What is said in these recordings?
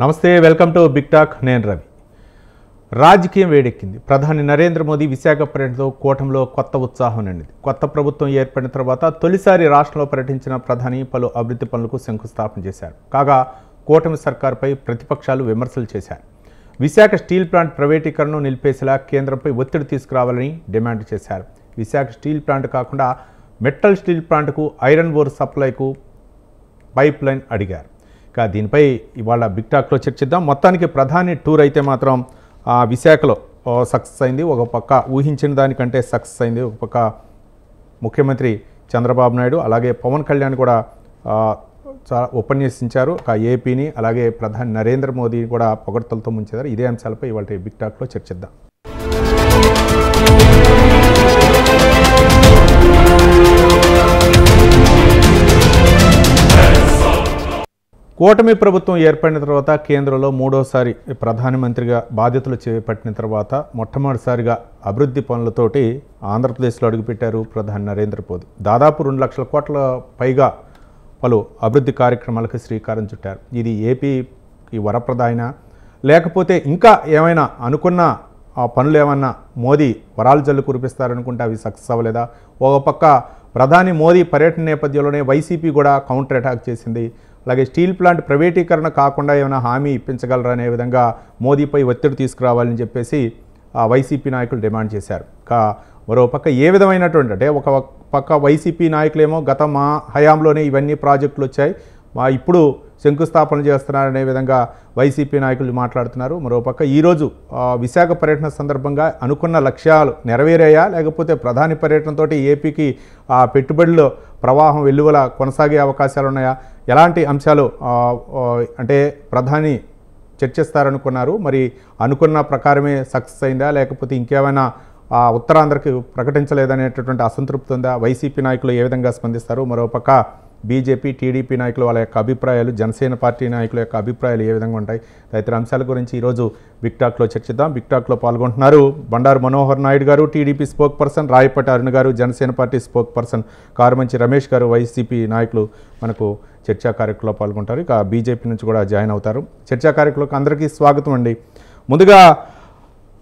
నమస్తే, welcome to big talk. నేను రవి. రాజకీయం వేడెక్కింది. ప్రధాని నరేంద్ర మోదీ విశాఖ పర్యటనతో కూటమిలో కొత్త ఉత్సాహం నిండింది. కొత్త ప్రభుత్వం ఏర్పడిన తర్వాత తొలిసారి రాష్ట్రంలో పర్యటించిన ప్రధాని పలు అభివృద్ధి పనులకు శంకుస్థాపన చేశారు. కాగా కూటమి సర్కార్పై ప్రతిపక్షాలు విమర్శలు చేశారు. విశాఖ స్టీల్ ప్లాంట్ ప్రైవేటీకరణను నిలిపేసేలా కేంద్రంపై ఒత్తిడి తీసుకురావాలని డిమాండ్ చేశారు. విశాఖ స్టీల్ ప్లాంట్ కాకుండా మెటల్ స్టీల్ ప్లాంట్కు ఐరన్ ఓర్ సప్లైకు పైప్ లైన్ అడిగారు. ఇక దీనిపై ఇవాళ బిగ్ టాక్లో చర్చిద్దాం. మొత్తానికి ప్రధాని టూర్ అయితే మాత్రం విశాఖలో సక్సెస్ అయింది. ఒక పక్క ఊహించిన దానికంటే సక్సెస్ అయింది. ఒక పక్క ముఖ్యమంత్రి చంద్రబాబు నాయుడు అలాగే పవన్ కళ్యాణ్ కూడా ఉపన్యసించారు. ఏపీని అలాగే ప్రధాని నరేంద్ర మోదీ కూడా పొగడ్తలతో ముంచారు. ఇదే అంశాలపై ఇవాళ బిగ్ టాక్లో చర్చిద్దాం. కూటమి ప్రభుత్వం ఏర్పడిన తర్వాత కేంద్రంలో మూడోసారి ప్రధానమంత్రిగా బాధ్యతలు చేపట్టిన తర్వాత మొట్టమొదటిసారిగా అభివృద్ధి పనులతోటి ఆంధ్రప్రదేశ్లో అడుగుపెట్టారు ప్రధాని నరేంద్ర మోదీ. దాదాపు 2 లక్షల కోట్ల పైగా పలు అభివృద్ధి కార్యక్రమాలకు శ్రీకారం చుట్టారు. ఇది ఏపీకి వరప్రదాయన లేకపోతే ఇంకా ఏమైనా అనుకున్న పనులు ఏమన్నా మోదీ వరాలు జల్లు కురిపిస్తారనుకుంటే అవి సక్సెస్ అవ్వలేదా? ఒక పక్క ప్రధాని మోదీ పర్యటన నేపథ్యంలోనే వైసీపీ కూడా కౌంటర్ అటాక్ చేసింది. అలాగే స్టీల్ ప్లాంట్ ప్రైవేటీకరణ కాకుండా ఏమైనా హామీ ఇప్పించగలరా అనే విధంగా మోదీపై ఒత్తిడి తీసుకురావాలని చెప్పేసి వైసీపీ నాయకులు డిమాండ్ చేశారు. మరో పక్క ఏ విధమైనటువంటి అంటే ఒక పక్క వైసీపీ నాయకులేమో గత మా హయాంలోనే ఇవన్నీ ప్రాజెక్టులు వచ్చాయి, ఇప్పుడు శంకుస్థాపన చేస్తున్నారనే విధంగా వైసీపీ నాయకులు మాట్లాడుతున్నారు. మరోపక్క ఈరోజు విశాఖ పర్యటన సందర్భంగా అనుకున్న లక్ష్యాలు నెరవేరాయా లేకపోతే ప్రధాని పర్యటనతో ఏపీకి పెట్టుబడుల ప్రవాహం వెల్లువల కొనసాగే అవకాశాలు ఉన్నాయా? ఎలాంటి అంశాలు అంటే ప్రధాని చర్చిస్తారనుకున్నారు? మరి అనుకున్న ప్రకారమే సక్సెస్ అయిందా లేకపోతే ఇంకేమైనా ఉత్తరాంధ్రకి ప్రకటించలేదనేటటువంటి అసంతృప్తి ఉందా? వైసీపీ నాయకులు ఏ విధంగా స్పందిస్తారు? మరోపక్క బీజేపీ టీడీపీ నాయకులు వాళ్ళ యొక్క అభిప్రాయాలు, జనసేన పార్టీ నాయకుల యొక్క అభిప్రాయాలు ఏ విధంగా ఉంటాయి? తదితర అంశాల గురించి ఈరోజు బిగ్ టాక్లో చర్చిద్దాం. బిగ్ టాక్లో పాల్గొంటున్నారు బండారు మనోహర్ నాయుడు గారు, టీడీపీ స్పోక్ పర్సన్, రాయపటి అరుణ్ గారు, Janasena party spoke person Karumanchi Ramesh గారు, వైసీపీ నాయకులు మనకు చర్చా కార్యక్రమంలో పాల్గొంటారు. ఇక బీజేపీ నుంచి కూడా జాయిన్ అవుతారు. చర్చా కార్యక్రమంలోకి అందరికీ స్వాగతం అండి. ముందుగా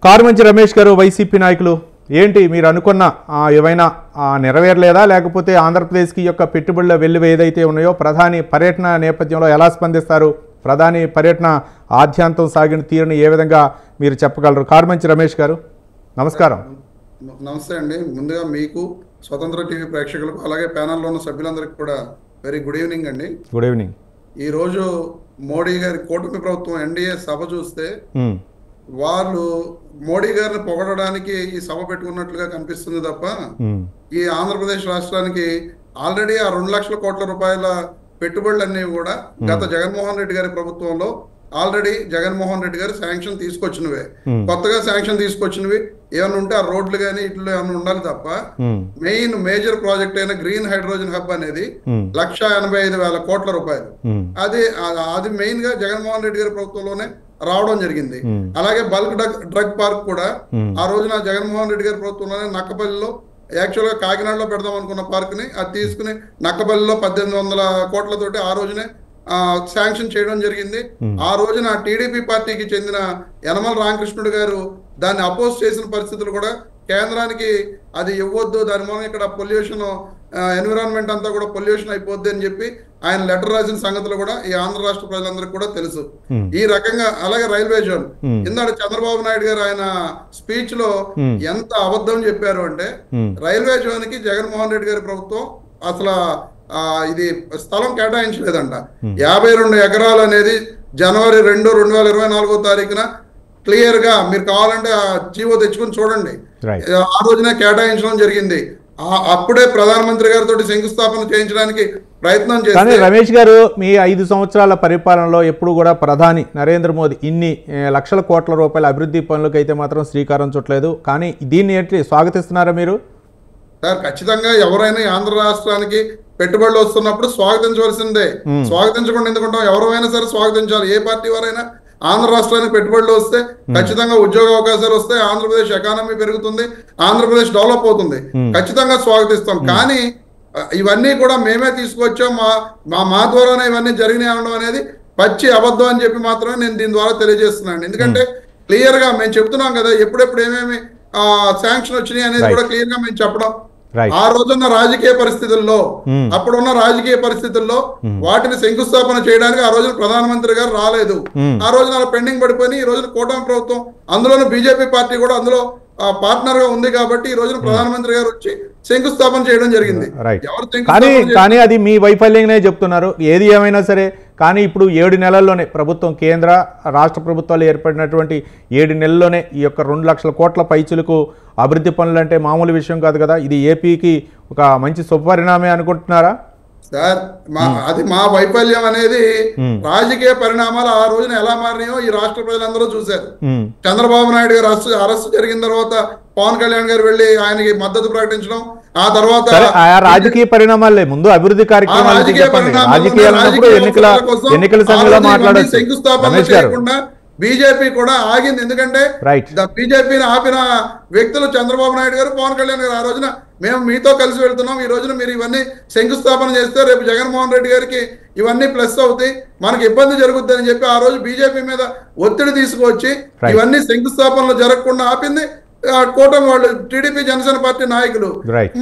కారుమంచి రమేష్ గారు, వైసీపీ నాయకులు, ఏంటి మీరు అనుకున్న ఏవైనా నెరవేరలేదా లేకపోతే ఆంధ్రప్రదేశ్కి యొక్క పెట్టుబడుల వెల్లువ ఏదైతే ఉన్నాయో ప్రధాని పర్యటన నేపథ్యంలో ఎలా స్పందిస్తారు? ప్రధాని పర్యటన ఆద్యాంతం సాగిన తీరుని ఏ విధంగా మీరు చెప్పగలరు? కారుమంచి రమేష్ గారు నమస్కారం. నమస్తే అండి. ముందుగా మీకు, స్వతంత్ర టీవీ ప్రేక్షకులకు, అలాగే ప్యానల్లో ఉన్న సభ్యులందరికీ కూడా వెరీ గుడ్ ఈవినింగ్ అండి. Good evening. ఈరోజు మోడీ గారి కూటమి ప్రభుత్వం ఎన్డీఏ సభ చూస్తే వాళ్ళు మోడీ గారిని పొగడడానికి ఈ సభ పెట్టుకున్నట్లుగా కనిపిస్తుంది తప్ప ఈ ఆంధ్రప్రదేశ్ రాష్ట్రానికి ఆల్రెడీ ఆ 2 లక్షల కోట్ల రూపాయల పెట్టుబడులన్నీ కూడా గత జగన్మోహన్ రెడ్డి గారి ప్రభుత్వంలో ఆల్రెడీ జగన్మోహన్ రెడ్డి గారు శాంక్షన్ తీసుకొచ్చినవే. కొత్తగా శాంక్షన్ తీసుకొచ్చినవి ఏమైనా ఉంటే ఆ రోడ్లు కానీ ఇట్లు ఏమైనా ఉండాలి తప్ప మేజర్ ప్రాజెక్ట్ అయిన గ్రీన్ హైడ్రోజన్ హబ్ అనేది 1,85,000 కోట్ల రూపాయలు. అది మెయిన్ గా జగన్మోహన్ రెడ్డి గారి ప్రభుత్వంలోనే రావడం జరిగింది. అలాగే బల్క్ డ్రగ్ పార్క్ కూడా ఆ రోజున జగన్మోహన్ రెడ్డి గారి ప్రభుత్వంలోనే నక్కపల్లిలో, యాక్చువల్ గా కాకినాడలో పెడదాం అనుకున్న పార్క్ ని అది తీసుకుని నక్కపల్లిలో 1,800 కోట్లతోటి ఆ రోజునే శాంక్షన్ చేయడం జరిగింది. ఆ రోజున టీడీపీ పార్టీకి చెందిన యనమల రామకృష్ణుడు గారు దాన్ని అపోజ్ చేసిన పరిస్థితులు కూడా కేంద్రానికి అది ఇవ్వద్దు, దాని మూలం ఇక్కడ పొల్యూషన్ ఎన్విరాన్మెంట్ అంతా కూడా పొల్యూషన్ అయిపోద్ది అని చెప్పి ఆయన లెటర్ రాసిన సంగతులు కూడా ఈ ఆంధ్ర రాష్ట్ర ప్రజలందరికీ కూడా తెలుసు. ఈ రకంగా అలాగే రైల్వే జోన్ ఇందాక చంద్రబాబు నాయుడు గారు ఆయన స్పీచ్ లో ఎంత అబద్ధం చెప్పారు అంటే రైల్వే జోన్ కి జగన్మోహన్ రెడ్డి గారి ప్రభుత్వం అసలు ఇది స్థలం కేటాయించలేదంట. 52 ఎకరాలు అనేది జనవరి 2, 2024వ తారీఖున క్లియర్ గా మీరు కావాలంటే ఆ జీవో తెచ్చుకుని చూడండి. ఆ రోజునే కేటాయించడం జరిగింది. అప్పుడే ప్రధానమంత్రి గారితో శంకుస్థాపన చేయించడానికి ప్రయత్నం చేశారు. రమేష్ గారు, మీ 5 సంవత్సరాల పరిపాలనలో ఎప్పుడు కూడా ప్రధాని నరేంద్ర మోదీ ఇన్ని లక్షల కోట్ల రూపాయల అభివృద్ధి పనులకు అయితే మాత్రం శ్రీకారం చుట్టలేదు. కానీ దీన్ని ఏంటి స్వాగతిస్తున్నారా మీరు? సార్, ఖచ్చితంగా ఎవరైనా ఆంధ్ర రాష్ట్రానికి పెట్టుబడులు వస్తున్నప్పుడు స్వాగతించవలసిందే. స్వాగతించకుండా ఎందుకుంటాం? ఎవరైనా సరే స్వాగతించాలి. ఏ పార్టీ వారైనా ఆంధ్ర రాష్ట్రానికి పెట్టుబడులు వస్తే ఖచ్చితంగా ఉద్యోగ అవకాశాలు వస్తాయి, ఆంధ్రప్రదేశ్ ఎకానమీ పెరుగుతుంది, ఆంధ్రప్రదేశ్ డెవలప్ అవుతుంది. ఖచ్చితంగా స్వాగతిస్తాం. కానీ ఇవన్నీ కూడా మేమే తీసుకొచ్చాం, మా ద్వారానే ఇవన్నీ జరిగినాయి అనడం అనేది పచ్చి అబద్ధం అని చెప్పి మాత్రమే నేను దీని ద్వారా తెలియజేస్తున్నాను. ఎందుకంటే క్లియర్ గా మేము చెప్తున్నాం కదా, ఎప్పుడెప్పుడు ఏమేమి శాంక్షన్ వచ్చినాయి అనేది కూడా క్లియర్ గా మేము చెప్పడం. ఆ రోజున్న రాజకీయ పరిస్థితుల్లో, అప్పుడున్న రాజకీయ పరిస్థితుల్లో వాటిని శంకుస్థాపన చేయడానికి ఆ రోజున ప్రధానమంత్రి గారు రాలేదు. ఆ రోజున అలా పెండింగ్ పడిపోయి ఈ రోజున కూటమి ప్రభుత్వం, అందులోనూ బీజేపీ పార్టీ కూడా అందులో పార్ట్నర్ గా ఉంది కాబట్టి ఈ రోజున ప్రధానమంత్రి గారు వచ్చి శంకుస్థాపన చేయడం జరిగింది. కానీ అది మీ వైఫల్యంగానే చెప్తున్నారు. ఏది ఏమైనా సరే కానీ ఇప్పుడు 7 నెలల్లోనే ప్రభుత్వం, కేంద్ర రాష్ట్ర ప్రభుత్వాలు ఏర్పడినటువంటి 7 నెలల్లోనే ఈ యొక్క 2 లక్షల కోట్ల పైచులకు అభివృద్ధి పనులు అంటే మామూలు విషయం కాదు కదా. ఇది ఏపీకి ఒక మంచి శుభపరిణామే అనుకుంటున్నారా సార్? అది మా వైఫల్యం అనేది రాజకీయ పరిణామాలు ఆ రోజున ఎలా మారినాయో ఈ రాష్ట్ర ప్రజలందరూ చూశారు. చంద్రబాబు నాయుడు గారు అరెస్ట్ జరిగిన తర్వాత పవన్ కళ్యాణ్ గారు వెళ్లి ఆయనకి మద్దతు ప్రకటించడం, ఆ తర్వాత రాజకీయ పరిణామాలే ముందు అభివృద్ధి కార్యక్రమాలు ఎన్నికల సంఘంలో మాట్లాడారు. శంకుస్థాపన చేయకుండా బీజేపీ కూడా ఆగింది. ఎందుకంటే బీజేపీని ఆపిన వ్యక్తులు చంద్రబాబు నాయుడు గారు, పవన్ కళ్యాణ్ గారు. ఆ రోజున మేము మీతో కలిసి వెళ్తున్నాం, ఈ రోజున మీరు ఇవన్నీ శంకుస్థాపన చేస్తే రేపు జగన్మోహన్ రెడ్డి గారికి ఇవన్నీ ప్లస్ అవుతాయి, మనకి ఇబ్బంది జరుగుద్ది అని చెప్పి ఆ రోజు బీజేపీ మీద ఒత్తిడి తీసుకొచ్చి ఇవన్నీ శంకుస్థాపనలు జరగకుండా ఆపింది కూటమి వాళ్ళు, టీడీపీ జనసేన పార్టీ నాయకులు.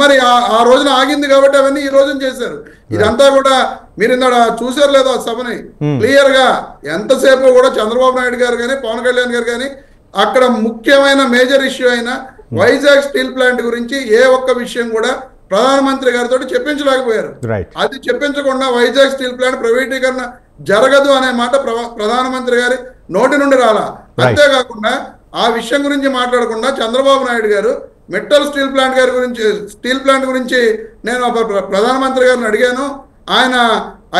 మరి ఆ రోజున ఆగింది కాబట్టి అవన్నీ ఈ రోజున చేశారు. ఇదంతా కూడా మీరు ఇందాక చూసారు లేదో సభని క్లియర్ గా, ఎంతసేపు కూడా చంద్రబాబు నాయుడు గారు కానీ పవన్ కళ్యాణ్ గారు కానీ అక్కడ ముఖ్యమైన మేజర్ ఇష్యూ అయిన వైజాగ్ స్టీల్ ప్లాంట్ గురించి ఏ ఒక్క విషయం కూడా ప్రధానమంత్రి గారితో చెప్పించలేకపోయారు. అది చెప్పించకుండా వైజాగ్ స్టీల్ ప్లాంట్ ప్రైవేటీకరణ జరగదు అనే మాట ప్రధానమంత్రి గారి నోటి నుండి రాలా. అంతేకాకుండా ఆ విషయం గురించి మాట్లాడకుండా చంద్రబాబు నాయుడు గారు మెటల్ స్టీల్ ప్లాంట్ గురించి నేను ప్రధానమంత్రి గారిని అడిగాను. ఆయన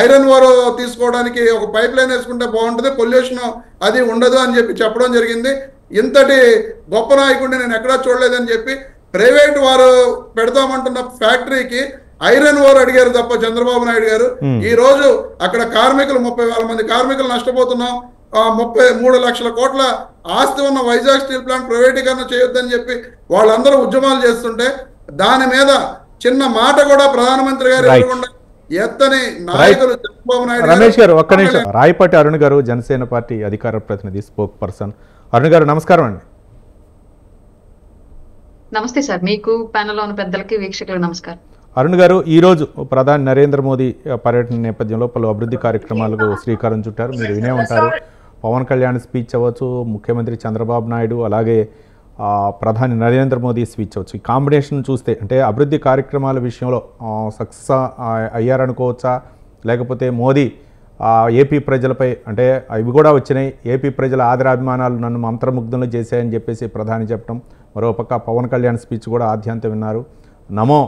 ఐరన్ ఓర్ తీసుకోవడానికి ఒక పైప్ లైన్ వేసుకుంటే బాగుంటుంది, పొల్యూషన్ అది ఉండదు అని చెప్పి చెప్పడం జరిగింది. ఇంతటి గొప్ప నాయకుడిని నేను ఎక్కడా చూడలేదని చెప్పి ప్రైవేట్ వారు పెడతామంటున్న ఫ్యాక్టరీకి ఐరన్ ఓర్ అడిగారు తప్ప చంద్రబాబు నాయుడు గారు. ఈ రోజు అక్కడ కార్మికులు 30,000 మంది కార్మికులు నష్టపోతున్నాం. 33 లక్షల కోట్ల ఆస్తి ఉన్న వైజాగ్ స్టీల్ ప్లాంట్ ప్రైవేటీకరణ చేయొద్దని చెప్పి వాళ్ళందరూ ఉద్యమాలు చేస్తుంటే దాని మీద చిన్న మాట కూడా ప్రధానమంత్రి గారు ఎదురుకుండా ఎత్తని నాయకులు చంద్రబాబు నాయుడు. రమేష్ గారు ఒక్క నిమిషం. రాయపాటి అరుణ్ గారు, జనసేన పార్టీ అధికార ప్రతినిధి, స్పోక్ పర్సన్. అరుణ్ గారు నమస్కారం అండి. నమస్తే సార్, మీకు ప్యానెల్లో ఉన్న పెద్దలకి వీక్షకులకు నమస్కారం. అరుణ్ గారు, ఈరోజు ప్రధాని నరేంద్ర మోదీ పర్యటన నేపథ్యంలో పలు అభివృద్ధి కార్యక్రమాలకు శ్రీకారం చుట్టారు. మీరు వినే ఉంటారు. పవన్ కళ్యాణ్ స్పీచ్ అవ్వచ్చు, ముఖ్యమంత్రి చంద్రబాబు నాయుడు, అలాగే ప్రధాని నరేంద్ర మోదీ స్పీచ్ అవ్వచ్చు. ఈ కాంబినేషన్ చూస్తే అంటే అభివృద్ధి కార్యక్రమాల విషయంలో సక్సెస్ అయ్యారనుకోవచ్చా, లేకపోతే మోదీ ఏపీ ప్రజలపై అంటే ఇవి కూడా వచ్చినాయి, ఏపీ ప్రజల ఆదరాభిమానాలు నన్ను మంత్రముగ్ధులు చేశాయని చెప్పేసి ప్రధాని చెప్పడం, మరోపక్క పవన్ కళ్యాణ్ స్పీచ్ కూడా ఆద్యంతం విన్నారు. నమో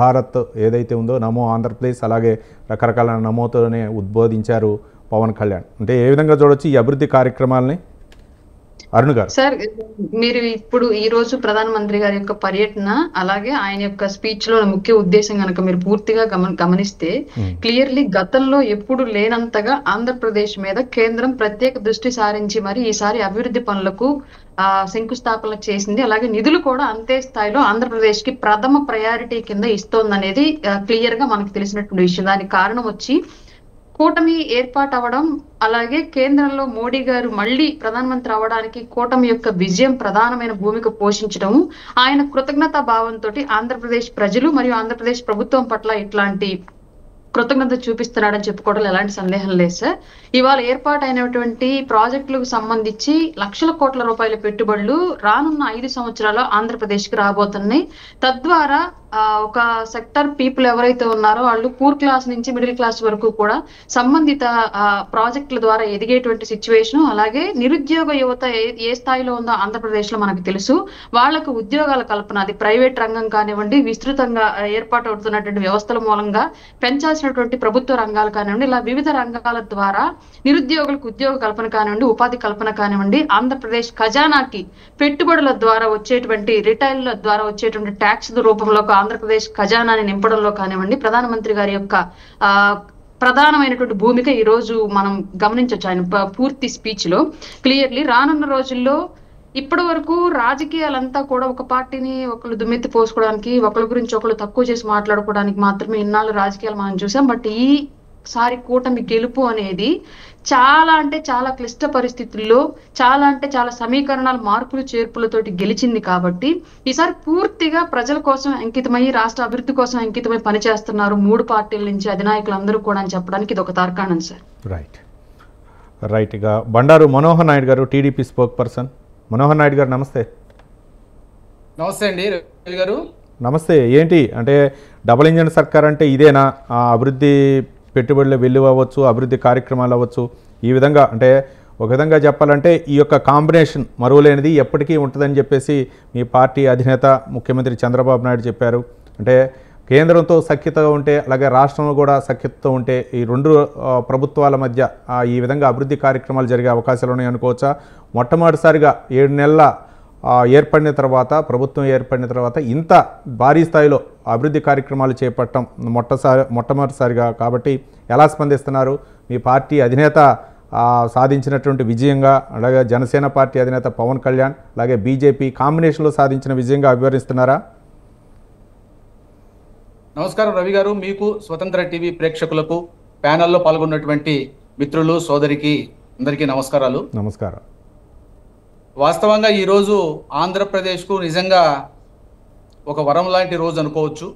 భారత్ ఏదైతే ఉందో, నమో ఆంధ్రప్రదేశ్, అలాగే రకరకాల నమోతోనే ఉద్బోధించారు పవన్ కళ్యాణ్. అంటే ఏ విధంగా చూడొచ్చు ఈ అభివృద్ధి కార్యక్రమాలని అరుణ్ గారు? సార్, మీరు ఇప్పుడు ఈ రోజు ప్రధానమంత్రి గారి యొక్క పర్యటన అలాగే ఆయన యొక్క స్పీచ్ లో ముఖ్య ఉద్దేశం కనుక మీరు పూర్తిగా గమనిస్తే క్లియర్లీ గతంలో ఎప్పుడు లేనంతగా ఆంధ్రప్రదేశ్ మీద కేంద్రం ప్రత్యేక దృష్టి సారించి మరి ఈసారి అభివృద్ధి పనులకు శంకుస్థాపన చేసింది. అలాగే నిధులు కూడా అంతే స్థాయిలో ఆంధ్రప్రదేశ్ కి ప్రథమ ప్రయారిటీ కింద ఇస్తోందనేది క్లియర్ గా మనకు తెలిసినటువంటి విషయం. దానికి కారణం వచ్చి కూటమి ఏర్పాటు అవ్వడం, అలాగే కేంద్రంలో మోడీ గారు మళ్ళీ ప్రధానమంత్రి అవ్వడానికి కూటమి యొక్క విజయం ప్రధానమైన భూమిక పోషించడం, ఆయన కృతజ్ఞతా భావంతో ఆంధ్రప్రదేశ్ ప్రజలు మరియు ఆంధ్రప్రదేశ్ ప్రభుత్వం పట్ల ఇట్లాంటి కృతజ్ఞత చూపిస్తున్నాడని చెప్పుకోవడం ఎలాంటి సందేహం లేదు సార్. ఇవాళ ఏర్పాటైనటువంటి ప్రాజెక్టులకు సంబంధించి లక్షల కోట్ల రూపాయల పెట్టుబడులు రానున్న 5 సంవత్సరాల్లో ఆంధ్రప్రదేశ్ కి రాబోతున్నాయి. తద్వారా ఒక సెక్టర్ పీపుల్ ఎవరైతే ఉన్నారో వాళ్ళు పూర్ క్లాస్ నుంచి మిడిల్ క్లాస్ వరకు కూడా సంబంధిత ప్రాజెక్టుల ద్వారా ఎదిగేటువంటి సిచ్యువేషన్, అలాగే నిరుద్యోగ యువత ఏ స్థాయిలో ఉందో ఆంధ్రప్రదేశ్ లో మనకు తెలుసు. వాళ్లకు ఉద్యోగాల కల్పన, అది ప్రైవేట్ రంగం కానివ్వండి, విస్తృతంగా ఏర్పాటు అవుతున్నటువంటి వ్యవస్థల మూలంగా పెంచాల్సినటువంటి ప్రభుత్వ రంగాలు కానివ్వండి, ఇలా వివిధ రంగాల ద్వారా నిరుద్యోగులకు ఉద్యోగ కల్పన కానివ్వండి, ఉపాధి కల్పన కానివ్వండి, ఆంధ్రప్రదేశ్ ఖజానాకి పెట్టుబడుల ద్వారా వచ్చేటువంటి రిటైల్ ద్వారా వచ్చేటువంటి ట్యాక్స్ రూపంలో ఆంధ్రప్రదేశ్ ఖజానాని నింపడంలో కానివ్వండి, ప్రధానమంత్రి గారి యొక్క ప్రధానమైనటువంటి భూమిక ఈ రోజు మనం గమనించవచ్చు. ఆయన పూర్తి స్పీచ్ లో క్లియర్లీ రానున్న రోజుల్లో ఇప్పటి వరకు రాజకీయాలంతా కూడా ఒక పార్టీని ఒకళ్ళు దుమ్మెత్తి పోసుకోవడానికి, ఒకళ్ళ గురించి ఒకళ్ళు తక్కువ చేసి మాట్లాడుకోవడానికి మాత్రమే ఇన్నాళ్ళు రాజకీయాలు మనం చూసాం. బట్ ఈ సారి కూటమి గెలుపు అనేది చాలా అంటే చాలా క్లిష్ట పరిస్థితుల్లో చాలా అంటే చాలా సమీకరణాలు మార్పులు చేర్పులతోటి గెలిచింది కాబట్టి ఈసారి పూర్తిగా ప్రజల కోసం అంకితమై రాష్ట్ర అభివృద్ధి కోసం అంకితమై పనిచేస్తున్నారు 3 పార్టీల నుంచి అధినాయకులు అందరూ కూడా అని చెప్పడానికి ఇది ఒక తార్కాణం సార్. రైట్ ఇక బండారు మనోహర్ నాయుడు గారు TDP spoke person. Manohar Naidu గారు నమస్తే. నమస్తే అండి రవి గారు. నమస్తే. ఏంటి అంటే డబుల్ ఇంజన్ సర్కార్ అంటే ఇదేనా? అభివృద్ధి పెట్టుబడులు వెల్లువ అవ్వచ్చు, అభివృద్ధి కార్యక్రమాలు అవ్వచ్చు, ఈ విధంగా అంటే ఒక విధంగా చెప్పాలంటే ఈ యొక్క కాంబినేషన్ మరువలేనిది ఎప్పటికీ ఉంటుందని చెప్పేసి మీ పార్టీ అధినేత ముఖ్యమంత్రి చంద్రబాబు నాయుడు చెప్పారు. అంటే కేంద్రంతో సఖ్యతగా ఉంటే అలాగే రాష్ట్రంలో కూడా సఖ్యతతో ఉంటే ఈ 2 ప్రభుత్వాల మధ్య ఈ విధంగా అభివృద్ధి కార్యక్రమాలు జరిగే అవకాశాలు ఉన్నాయి అనుకోవచ్చా? మొట్టమొదటిసారిగా 7 నెలల ప్రభుత్వం ఏర్పడిన తర్వాత ఇంత భారీ స్థాయిలో అభివృద్ధి కార్యక్రమాలు చేపట్టడం మొట్టమొదటిసారిగా కాబట్టి ఎలా స్పందిస్తున్నారు? మీ పార్టీ అధినేత సాధించినటువంటి విజయంగా, అలాగే జనసేన పార్టీ అధినేత పవన్ కళ్యాణ్ అలాగే బీజేపీ కాంబినేషన్లో సాధించిన విజయంగా అభివర్ణిస్తున్నారా? నమస్కారం రవి గారు. మీకు, స్వతంత్ర టీవీ ప్రేక్షకులకు, ప్యానెల్లో పాల్గొన్నటువంటి మిత్రులు సోదరికి అందరికీ నమస్కారాలు. నమస్కారం. వాస్తవంగా ఈరోజు ఆంధ్రప్రదేశ్కు నిజంగా ఒక వరం లాంటి రోజు అనుకోవచ్చు.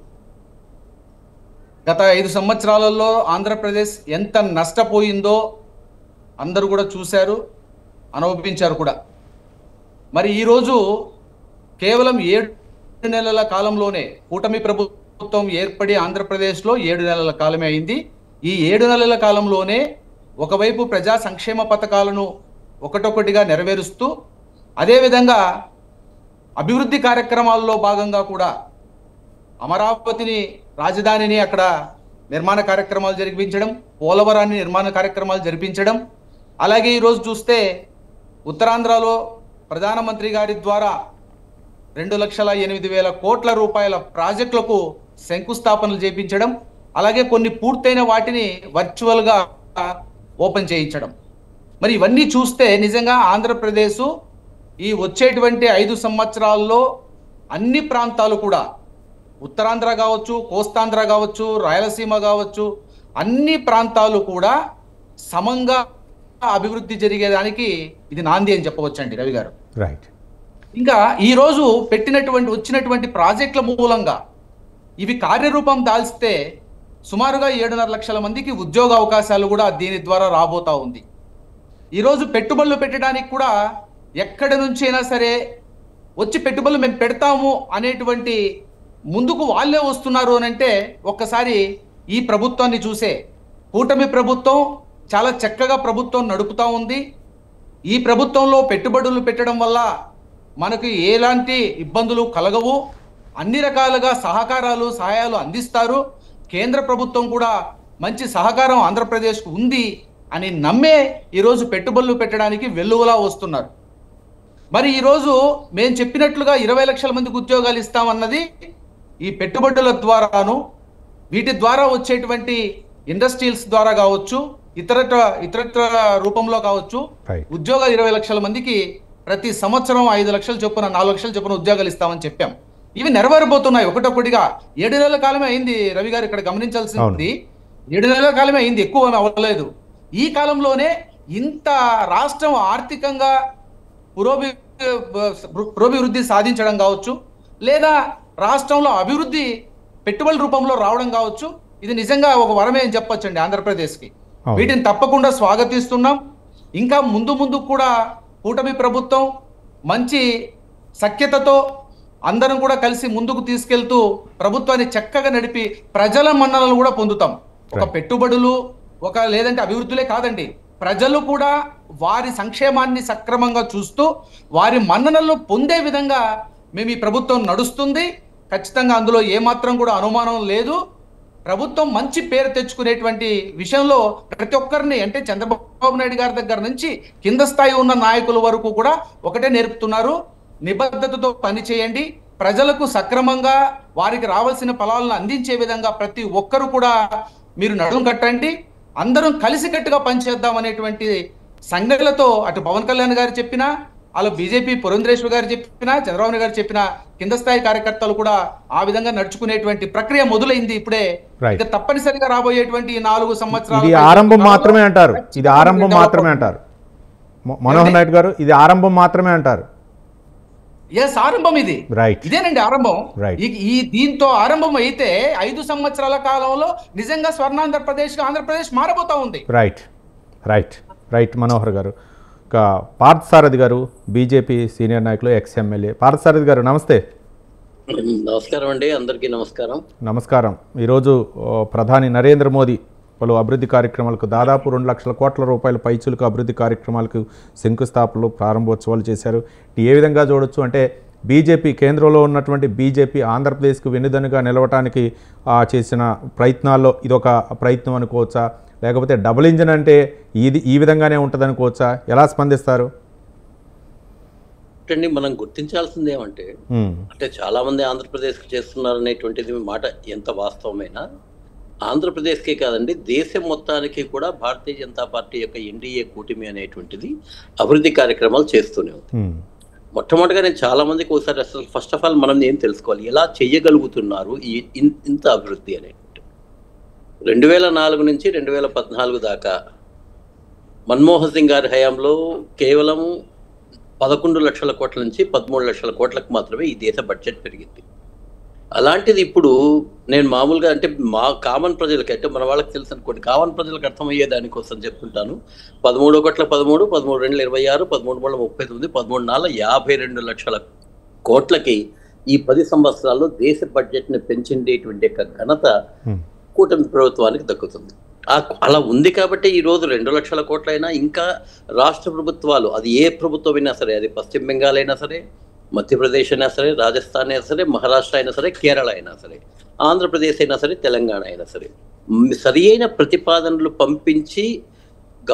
గత 5 సంవత్సరాలలో ఆంధ్రప్రదేశ్ ఎంత నష్టపోయిందో అందరూ కూడా చూశారు, అనుభవించారు కూడా. మరి ఈరోజు కేవలం 7 నెలల కాలంలోనే కూటమి ప్రభుత్వం ఏర్పడి ఆంధ్రప్రదేశ్లో 7 నెలల కాలమే అయింది. ఈ 7 నెలల కాలంలోనే ఒకవైపు ప్రజా సంక్షేమ పథకాలను ఒకటొకటిగా నెరవేరుస్తూ అదేవిధంగా అభివృద్ధి కార్యక్రమాల్లో భాగంగా కూడా అమరావతిని రాజధానిని అక్కడ నిర్మాణ కార్యక్రమాలు జరిపించడం, పోలవరాన్ని నిర్మాణ కార్యక్రమాలు జరిపించడం, అలాగే ఈరోజు చూస్తే ఉత్తరాంధ్రలో ప్రధానమంత్రి గారి ద్వారా 2,08,000 కోట్ల రూపాయల ప్రాజెక్టులకు శంకుస్థాపనలు చేయించడం, అలాగే కొన్ని పూర్తయిన వాటిని వర్చువల్గా ఓపెన్ చేయించడం. మరి ఇవన్నీ చూస్తే నిజంగా ఆంధ్రప్రదేశ్ ఈ వచ్చేటువంటి 5 సంవత్సరాల్లో అన్ని ప్రాంతాలు కూడా, ఉత్తరాంధ్ర కావచ్చు, కోస్తాంధ్ర కావచ్చు, రాయలసీమ కావచ్చు, అన్ని ప్రాంతాలు కూడా సమంగా అభివృద్ధి జరిగేదానికి ఇది నాంది అని చెప్పవచ్చండి రవి గారు. రైట్. ఇంకా ఈరోజు వచ్చినటువంటి ప్రాజెక్టుల మూలంగా ఇవి కార్యరూపం దాల్స్తే సుమారుగా 7.5 లక్షల మందికి ఉద్యోగ అవకాశాలు కూడా దీని ద్వారా రాబోతా ఉంది. ఈరోజు పెట్టుబడులు పెట్టడానికి కూడా ఎక్కడి నుంచి అయినా సరే వచ్చి పెట్టుబడులు మేము పెడతాము అనేటువంటి ముందుకు వాళ్ళే వస్తున్నారు అని అంటే ఒక్కసారి ఈ ప్రభుత్వాన్ని చూసే, కూటమి ప్రభుత్వం చాలా చక్కగా ప్రభుత్వం నడుపుతా ఉంది. ఈ ప్రభుత్వంలో పెట్టుబడులు పెట్టడం వల్ల మనకు ఎలాంటి ఇబ్బందులు కలగవు, అన్ని రకాలుగా సహకారాలు సహాయాలు అందిస్తారు. కేంద్ర ప్రభుత్వం కూడా మంచి సహకారం ఆంధ్రప్రదేశ్కు ఉంది అని నమ్మే ఈరోజు పెట్టుబడులు పెట్టడానికి వెల్లువలా వస్తున్నారు. మరి ఈరోజు మేము చెప్పినట్లుగా 20 లక్షల మందికి ఉద్యోగాలు ఇస్తామన్నది ఈ పెట్టుబడుల ద్వారాను, వీటి ద్వారా వచ్చేటువంటి ఇండస్ట్రీస్ ద్వారా కావచ్చు, ఇతరత్ర రూపంలో కావచ్చు, ఉద్యోగాలు 20 లక్షల మందికి ప్రతి సంవత్సరం 5 లక్షల చొప్పున 4 లక్షల చొప్పున ఉద్యోగాలు ఇస్తామని చెప్పాం. ఇవి నెరవేరబోతున్నాయి ఒకటొకటిగా. 7 నెలల కాలమే అయింది రవి గారు. ఇక్కడ గమనించాల్సింది 7 నెలల కాలమే అయింది, ఎక్కువ అవ్వలేదు. ఈ కాలంలోనే ఇంత రాష్ట్రం ఆర్థికంగా పురోభివృద్ధి సాధించడం కావచ్చు, లేదా రాష్ట్రంలో అభివృద్ధి పెట్టుబడుల రూపంలో రావడం కావచ్చు, ఇది నిజంగా ఒక వరమే అని చెప్పొచ్చండి ఆంధ్రప్రదేశ్కి. వీటిని తప్పకుండా స్వాగతిస్తున్నాం. ఇంకా ముందు కూడా కూటమి ప్రభుత్వం మంచి సఖ్యతతో అందరం కూడా కలిసి ముందుకు తీసుకెళ్తూ ప్రభుత్వాన్ని చక్కగా నడిపి ప్రజల మన్ననలు కూడా పొందుతాం. ఒక పెట్టుబడులు లేదంటే అభివృద్ధులే కాదండి, ప్రజలు కూడా వారి సంక్షేమాన్ని సక్రమంగా చూస్తూ వారి మన్ననలను పొందే విధంగా మేము ఈ ప్రభుత్వం నడుస్తుంది. ఖచ్చితంగా అందులో ఏమాత్రం కూడా అనుమానం లేదు. ప్రభుత్వం మంచి పేరు తెచ్చుకునేటువంటి విషయంలో ప్రతి ఒక్కరిని, అంటే చంద్రబాబు నాయుడు గారి దగ్గర నుంచి కింద స్థాయి ఉన్న నాయకుల వరకు కూడా ఒకటే నేర్పుతున్నారు, నిబద్ధతతో పనిచేయండి, ప్రజలకు సక్రమంగా వారికి రావాల్సిన ఫలాలను అందించే విధంగా ప్రతి ఒక్కరు కూడా మీరు నడుం కట్టండి, అందరం కలిసికట్టుగా పనిచేద్దాం అనేటువంటి సంఘటనలతో అటు పవన్ కళ్యాణ్ గారు చెప్పినా, వాళ్ళు బీజేపీ పురంధరేశ్వర్ గారు చెప్పినా చంద్రబాబు గారు చెప్పినా కింద స్థాయి కార్యకర్తలు కూడా ఆ విధంగా నడుచుకునేటువంటి ప్రక్రియ మొదలైంది ఇప్పుడే. Right. ఇక తప్పనిసరిగా రాబోయేటువంటి 4 సంవత్సరాలు ఇది ఆరంభం మాత్రమే అంటారు. ఇది ఆరంభం మాత్రమే అంటారు మనోహర్ నాయుడు గారు. ఇది ఆరంభం మాత్రమే అంటారు. ఎస్, ఆరంభం ఇది. రైట్. ఇదేనండి ఆరంభం. Right. ఈ దీంతో ఆరంభం అయితే 5 సంవత్సరాల కాలంలో నిజంగా స్వర్ణాంధ్రప్రదేశ్ ఆంధ్రప్రదేశ్ మారబోతా ఉంది. రైట్ రైట్ రైట్ మనోహర్ గారు. ఇక పార్థసారథి గారు, బీజేపీ సీనియర్ నాయకులు, ఎక్స్-ఎమ్మెల్యే. పార్థసారథి గారు నమస్తే. నమస్కారం అండి, అందరికీ నమస్కారం. నమస్కారం. ఈరోజు ప్రధాని నరేంద్ర మోదీ పలు అభివృద్ధి కార్యక్రమాలకు దాదాపు 2 లక్షల కోట్ల రూపాయల పైచులకు అభివృద్ధి కార్యక్రమాలకు శంకుస్థాపనలు, ప్రారంభోత్సవాలు చేశారు. ఏ విధంగా చూడొచ్చు అంటే బీజేపీ కేంద్రంలో ఉన్నటువంటి బీజేపీ ఆంధ్రప్రదేశ్కు వెన్నుదన్నుగా నిలవటానికి చేసిన ప్రయత్నాల్లో ఇదొక ప్రయత్నం అనుకోవచ్చా, లేకపోతే డబుల్ ఇంజిన్ అంటే ఈ విధంగానే ఉంటుంది అనుకోవచ్చా? ఎలా స్పందిస్తారు? అంటే మనం గుర్తించాల్సింది ఏమంటే అంటే చాలా మంది ఆంధ్రప్రదేశ్కి చేస్తున్నారు అనేటువంటిది మాట ఎంత వాస్తవమైనా ఆంధ్రప్రదేశ్కే కాదండి, దేశం మొత్తానికి కూడా భారతీయ జనతా పార్టీ యొక్క ఎన్డీఏ కూటమి అనేటువంటిది అభివృద్ధి కార్యక్రమాలు చేస్తూనే ఉంది. మొట్టమొదటిగా నేను చాలా మందికి ఒకసారి అసలు ఫస్ట్ ఆఫ్ ఆల్ మనం ఏం తెలుసుకోవాలి, ఎలా చేయగలుగుతున్నారు ఇంత అభివృద్ధి అనేటువంటి. 2004 నుంచి 2014 దాకా మన్మోహన్ సింగ్ గారి హయాంలో కేవలం 11 లక్షల కోట్ల నుంచి 13 లక్షల కోట్లకు మాత్రమే ఈ దేశ బడ్జెట్ పెరిగింది. అలాంటిది ఇప్పుడు నేను మామూలుగా అంటే మా కామన్ ప్రజలకి అంటే మన వాళ్ళకి తెలుసు అనుకోండి, కామన్ ప్రజలకు అర్థమయ్యే దానికోసం చెప్తుంటాను. 13 కోట్ల 13, 13 రెండుల 26, 13 మూడు 39, 13 నాలుగు 52 లక్షల కోట్లకి ఈ 10 సంవత్సరాల్లో దేశ బడ్జెట్ని పెంచిండేటువంటి యొక్క ఘనత కూటమి ప్రభుత్వానికి దక్కుతుంది. అలా ఉంది కాబట్టి ఈరోజు 2 లక్షల కోట్లైనా ఇంకా రాష్ట్ర ప్రభుత్వాలు, అది ఏ ప్రభుత్వం అయినా సరే, అది పశ్చిమ బెంగాల్ అయినా సరే, మధ్యప్రదేశ్ అయినా సరే, రాజస్థాన్ అయినా సరే, మహారాష్ట్ర అయినా సరే, కేరళ అయినా సరే, ఆంధ్రప్రదేశ్ అయినా సరే, తెలంగాణ అయినా సరే, సరి అయిన ప్రతిపాదనలు పంపించి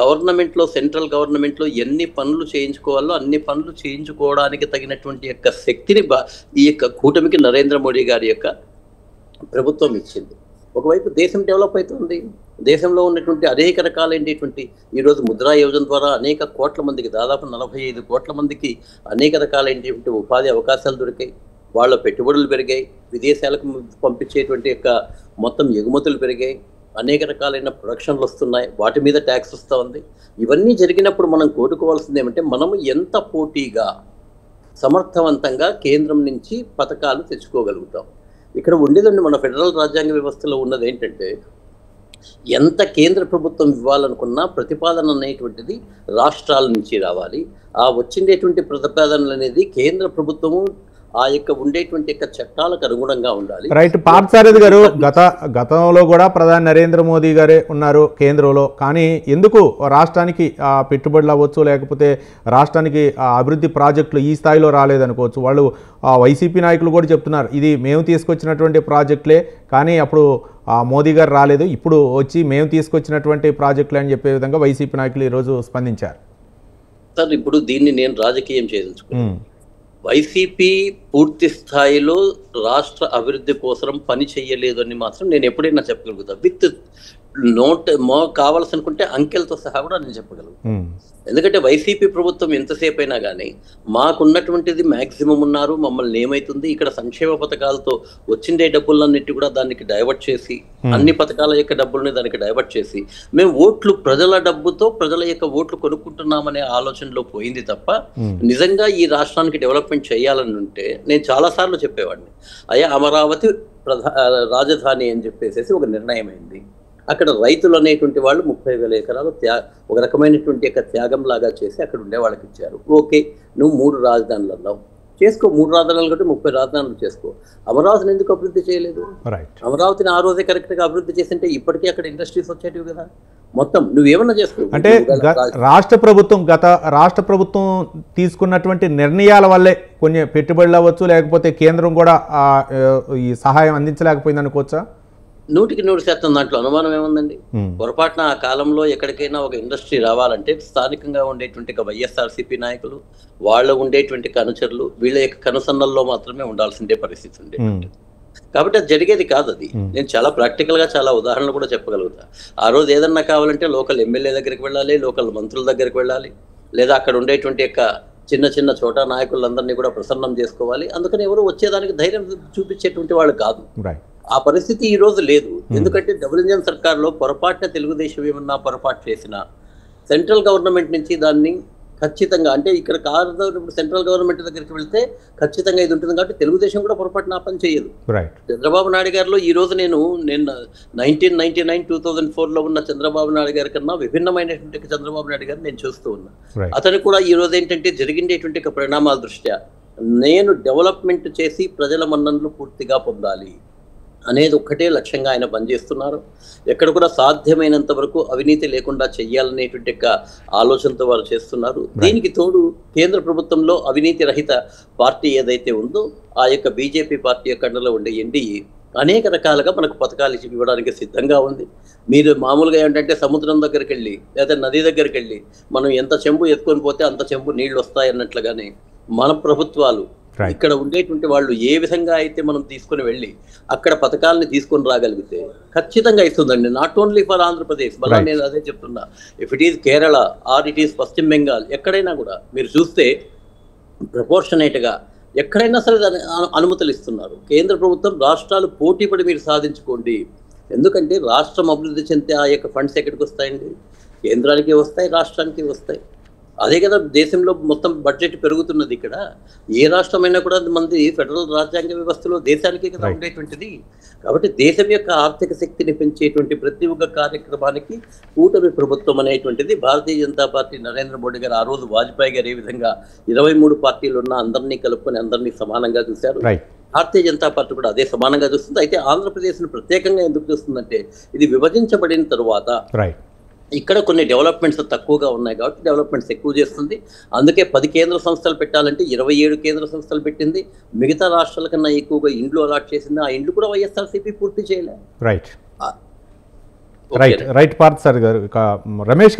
గవర్నమెంట్లో, సెంట్రల్ గవర్నమెంట్లో ఎన్ని పనులు చేయించుకోవాలో అన్ని పనులు చేయించుకోవడానికి తగినటువంటి యొక్క శక్తిని ఈ యొక్క కూటమికి నరేంద్ర మోడీ గారి యొక్క ప్రభుత్వం ఇచ్చింది. ఒకవైపు దేశం డెవలప్ అవుతుంది, దేశంలో ఉన్నటువంటి అనేక రకాలైనటువంటి ఈరోజు ముద్రా యోజన ద్వారా అనేక కోట్ల మందికి, దాదాపు 45 కోట్ల మందికి అనేక రకాలైనటువంటి ఉపాధి అవకాశాలు దొరికాయి, వాళ్ళ పెట్టుబడులు పెరిగాయి, విదేశాలకు పంపించేటువంటి యొక్క మొత్తం ఎగుమతులు పెరిగాయి, అనేక రకాలైన ప్రొడక్షన్లు వస్తున్నాయి, వాటి మీద ట్యాక్స్ వస్తూ ఉంది. ఇవన్నీ జరిగినప్పుడు మనం కోరుకోవాల్సింది ఏమంటే మనము ఎంత పోటీగా సమర్థవంతంగా కేంద్రం నుంచి పథకాలు తెచ్చుకోగలుగుతాం. ఇక్కడ ఉండేదండి మన ఫెడరల్ రాజ్యాంగ వ్యవస్థలో ఉన్నది ఏంటంటే ఎంత కేంద్ర ప్రభుత్వం ఇవ్వాలనుకున్నా ప్రతిపాదన అనేటువంటిది రాష్ట్రాల నుంచి రావాలి. ఆ వచ్చిండేటువంటి ప్రతిపాదనలు అనేది కేంద్ర ప్రభుత్వము ఆ యొక్క ఉండేటువంటి యొక్క చట్టాలకు అనుగుణంగా ఉండాలి. రైట్. పార్థసారథి గారు, గతంలో కూడా ప్రధాని నరేంద్ర మోదీ గారే ఉన్నారు కేంద్రంలో, కానీ ఎందుకు రాష్ట్రానికి పెట్టుబడులు అవ్వచ్చు, లేకపోతే రాష్ట్రానికి అభివృద్ధి ప్రాజెక్టులు ఈ స్థాయిలో రాలేదనుకోవచ్చు. వాళ్ళు వైసీపీ నాయకులు కూడా చెప్తున్నారు ఇది మేము తీసుకొచ్చినటువంటి ప్రాజెక్టులే, కానీ అప్పుడు మోదీ గారు రాలేదు, ఇప్పుడు వచ్చి మేము తీసుకొచ్చినటువంటి ప్రాజెక్టులే అని చెప్పే విధంగా వైసీపీ నాయకులు ఈరోజు స్పందించారు. సార్, ఇప్పుడు దీన్ని నేను రాజకీయం చేయదలుచుకున్నాను. వైసీపీ పూర్తి స్థాయిలో రాష్ట్ర అభివృద్ధి కోసం పని చెయ్యలేదు అని మాత్రం నేను ఎప్పుడైనా చెప్పగలుగుతా. విత్ కావాల్సనుకుంటే అంకెలతో సహా కూడా నేను చెప్పగలుగుతాను. ఎందుకంటే వైసీపీ ప్రభుత్వం ఎంతసేపు అయినా కానీ మాకున్నటువంటిది మ్యాక్సిమం ఉన్నారు, మమ్మల్ని ఏమైతుంది ఇక్కడ సంక్షేమ పథకాలతో వచ్చిండే డబ్బులన్నిటి కూడా దానికి డైవర్ట్ చేసి, అన్ని పథకాల యొక్క డబ్బుల్ని దానికి డైవర్ట్ చేసి మేము ఓట్లు ప్రజల డబ్బుతో ప్రజల యొక్క ఓట్లు కొనుక్కుంటున్నామనే ఆలోచనలో పోయింది తప్ప నిజంగా ఈ రాష్ట్రానికి డెవలప్మెంట్ చేయాలని ఉంటే నేను చాలాసార్లు చెప్పేవాడిని, అయ్యా అమరావతి రాజధాని అని చెప్పేసి ఒక నిర్ణయం అయింది. అక్కడ రైతులు అనేటువంటి వాళ్ళు 30,000 ఎకరాలు ఒక రకమైనటువంటి యొక్క త్యాగం లాగా చేసి అక్కడ ఉండే వాళ్ళకి ఇచ్చారు. ఓకే, నువ్వు 3 రాజధానులు అన్నావు, చేసుకో, 3 రాజధానులు కంటే 30 రాజధానులు చేసుకో. అమరావతిని ఎందుకు అభివృద్ధి చేయలేదు? అమరావతిని ఆ రోజే కరెక్ట్గా అభివృద్ధి చేసింటే ఇప్పటికీ అక్కడ ఇండస్ట్రీస్ వచ్చేటివి కదా. మొత్తం నువ్వేమన్నా చేసుకో. అంటే రాష్ట్ర ప్రభుత్వం తీసుకున్నటువంటి నిర్ణయాల వల్లే కొన్ని పెట్టుబడులు అవ్వచ్చు, లేకపోతే కేంద్రం కూడా ఈ సహాయం అందించలేకపోయింది అనుకోవచ్చా? 100% దాంట్లో అనుమానం ఏముందండి. పొరపాటున ఆ కాలంలో ఎక్కడికైనా ఒక ఇండస్ట్రీ రావాలంటే స్థానికంగా ఉండేటువంటి వైఎస్ఆర్సీపీ నాయకులు, వాళ్ళు ఉండేటువంటి అనుచరులు, వీళ్ళ యొక్క కనుసన్నల్లో మాత్రమే ఉండాల్సిందే పరిస్థితి ఉండేటువంటి. కాబట్టి అది జరిగేది కాదు. అది నేను చాలా ప్రాక్టికల్ గా చాలా ఉదాహరణలు కూడా చెప్పగలుగుతా. ఆ రోజు ఏదన్నా కావాలంటే లోకల్ ఎమ్మెల్యే దగ్గరికి వెళ్ళాలి, లోకల్ మంత్రుల దగ్గరికి వెళ్ళాలి, లేదా అక్కడ ఉండేటువంటి యొక్క చిన్న చిన్న చోట నాయకులందరినీ కూడా ప్రసన్నం చేసుకోవాలి. అందుకని ఎవరు వచ్చేదానికి ధైర్యం చూపించేటువంటి వాళ్ళు కాదు. ఆ పరిస్థితి ఈ రోజు లేదు. ఎందుకంటే డబుల్ ఇంజన్ సర్కార్లో పొరపాటున తెలుగుదేశం ఏమన్నా పొరపాటు చేసినా సెంట్రల్ గవర్నమెంట్ నుంచి దాన్ని ఖచ్చితంగా, అంటే ఇక్కడ కాదు ఇప్పుడు సెంట్రల్ గవర్నమెంట్ దగ్గరికి వెళ్తే ఖచ్చితంగా ఇది ఉంటుంది కాబట్టి తెలుగుదేశం కూడా పొరపాటున ఆ పని చేయదు. చంద్రబాబు నాయుడు గారిలో ఈ రోజు నేను 1999 2004లో ఉన్న చంద్రబాబు నాయుడు గారి కన్నా విభిన్నమైనటువంటి చంద్రబాబు నాయుడు గారిని నేను చూస్తూ ఉన్నా. అతను కూడా ఈ రోజు ఏంటంటే జరిగిండేటువంటి పరిణామాల దృష్ట్యా నేను డెవలప్మెంట్ చేసి ప్రజల మన్ననలు పూర్తిగా పొందాలి అనేది ఒక్కటే లక్ష్యంగా ఆయన పనిచేస్తున్నారు. ఎక్కడ కూడా సాధ్యమైనంత వరకు అవినీతి లేకుండా చెయ్యాలనేటువంటి ఆలోచనతో వారు చేస్తున్నారు. దీనికి తోడు కేంద్ర ప్రభుత్వంలో అవినీతి రహిత పార్టీ ఏదైతే ఉందో ఆ యొక్క బీజేపీ పార్టీ యొక్క అండలో ఉండే ఎన్డీఏ అనేక రకాలుగా మనకు పథకాలు ఇవ్వడానికి సిద్ధంగా ఉంది. మీరు మామూలుగా ఏంటంటే సముద్రం దగ్గరికి వెళ్ళి లేదా నది దగ్గరికి వెళ్ళి మనం ఎంత చెంబు ఎత్తుకొని పోతే అంత చెంబు నీళ్లు వస్తాయి అన్నట్లుగానే మన ప్రభుత్వాలు ఇక్కడ ఉండేటువంటి వాళ్ళు ఏ విధంగా అయితే మనం తీసుకుని వెళ్ళి అక్కడ పథకాలని తీసుకొని రాగలిగితే ఖచ్చితంగా ఇస్తుందండి. నాట్ ఓన్లీ ఫర్ ఆంధ్రప్రదేశ్, మళ్ళీ నేను అదే చెప్తున్నా, if it is Kerala or it is Paschim Bengal, ఎక్కడైనా కూడా మీరు చూస్తే ప్రపోర్షనేట్గా ఎక్కడైనా సరే దాని అనుమతులు ఇస్తున్నారు. కేంద్ర ప్రభుత్వం రాష్ట్రాలు పోటీపడి మీరు సాధించుకోండి. ఎందుకంటే రాష్ట్రం అభివృద్ధి చెందితే ఆ యొక్క ఫండ్స్ ఎక్కడికి వస్తాయండి? కేంద్రానికి వస్తాయి, రాష్ట్రానికి వస్తాయి. అదే కదా దేశంలో మొత్తం బడ్జెట్ పెరుగుతున్నది. ఇక్కడ ఏ రాష్ట్రమైనా కూడా మంది ఫెడరల్ రాజ్యాంగ వ్యవస్థలో దేశానికే కదా ఉండేటువంటిది. కాబట్టి దేశం యొక్క ఆర్థిక శక్తిని పెంచేటువంటి ప్రతి ఒక్క కార్యక్రమానికి కూటమి ప్రభుత్వం అనేటువంటిది భారతీయ జనతా పార్టీ నరేంద్ర మోడీ గారు ఆ రోజు వాజ్పేయి గారు ఏ విధంగా 23 పార్టీలు ఉన్న అందరినీ కలుపుకొని అందరినీ సమానంగా చూశారు. భారతీయ జనతా పార్టీ కూడా అదే సమానంగా చూస్తుంది. అయితే ఆంధ్రప్రదేశ్ను ప్రత్యేకంగా ఎందుకు చూస్తుందంటే ఇది విభజించబడిన తరువాత ఇక్కడ కొన్ని డెవలప్మెంట్స్ తక్కువగా ఉన్నాయి కాబట్టి డెవలప్మెంట్స్ ఎక్కువ చేస్తుంది. అందుకే 10 కేంద్ర సంస్థలు పెట్టాలంటే 27 కేంద్ర సంస్థలు పెట్టింది. మిగతా రాష్ట్రాల కన్నా ఎక్కువగా ఇండ్లు అలాట్ చేసింది. ఆ ఇండ్లు కూడా వైఎస్ఆర్సీపీ పూర్తి చేయలేదు. రైట్ పార్థసారథి గారు. ఇక రమేష్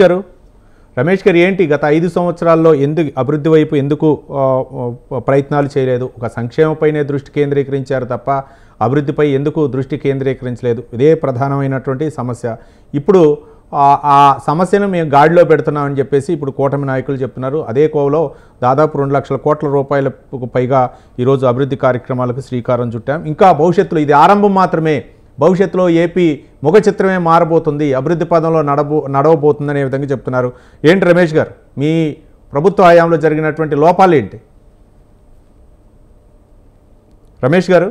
గారు ఏంటి గత 5 సంవత్సరాల్లో ఎందుకు అభివృద్ధి వైపు ఎందుకు ప్రయత్నాలు చేయలేదు? ఒక సంక్షేమపైనే దృష్టి కేంద్రీకరించారు తప్ప అభివృద్ధిపై ఎందుకు దృష్టి కేంద్రీకరించలేదు? ఇదే ప్రధానమైనటువంటి సమస్య. ఇప్పుడు ఆ సమస్యను మేము గాడిలో పెడుతున్నామని చెప్పేసి ఇప్పుడు కూటమి నాయకులు చెప్తున్నారు. అదే కోవలో దాదాపు 2 లక్షల కోట్ల రూపాయలకు పైగా ఈరోజు అభివృద్ధి కార్యక్రమాలకు శ్రీకారం చుట్టాం. ఇంకా భవిష్యత్తులో ఇది ఆరంభం మాత్రమే, భవిష్యత్తులో ఏపీ ముఖ చిత్రమే మారబోతుంది, అభివృద్ధి పదంలో నడవబోతుందనే విధంగా చెప్తున్నారు. ఏంటి రమేష్ గారు, మీ ప్రభుత్వ హయాంలో జరిగినటువంటి లోపాలు ఏంటి? రమేష్ గారు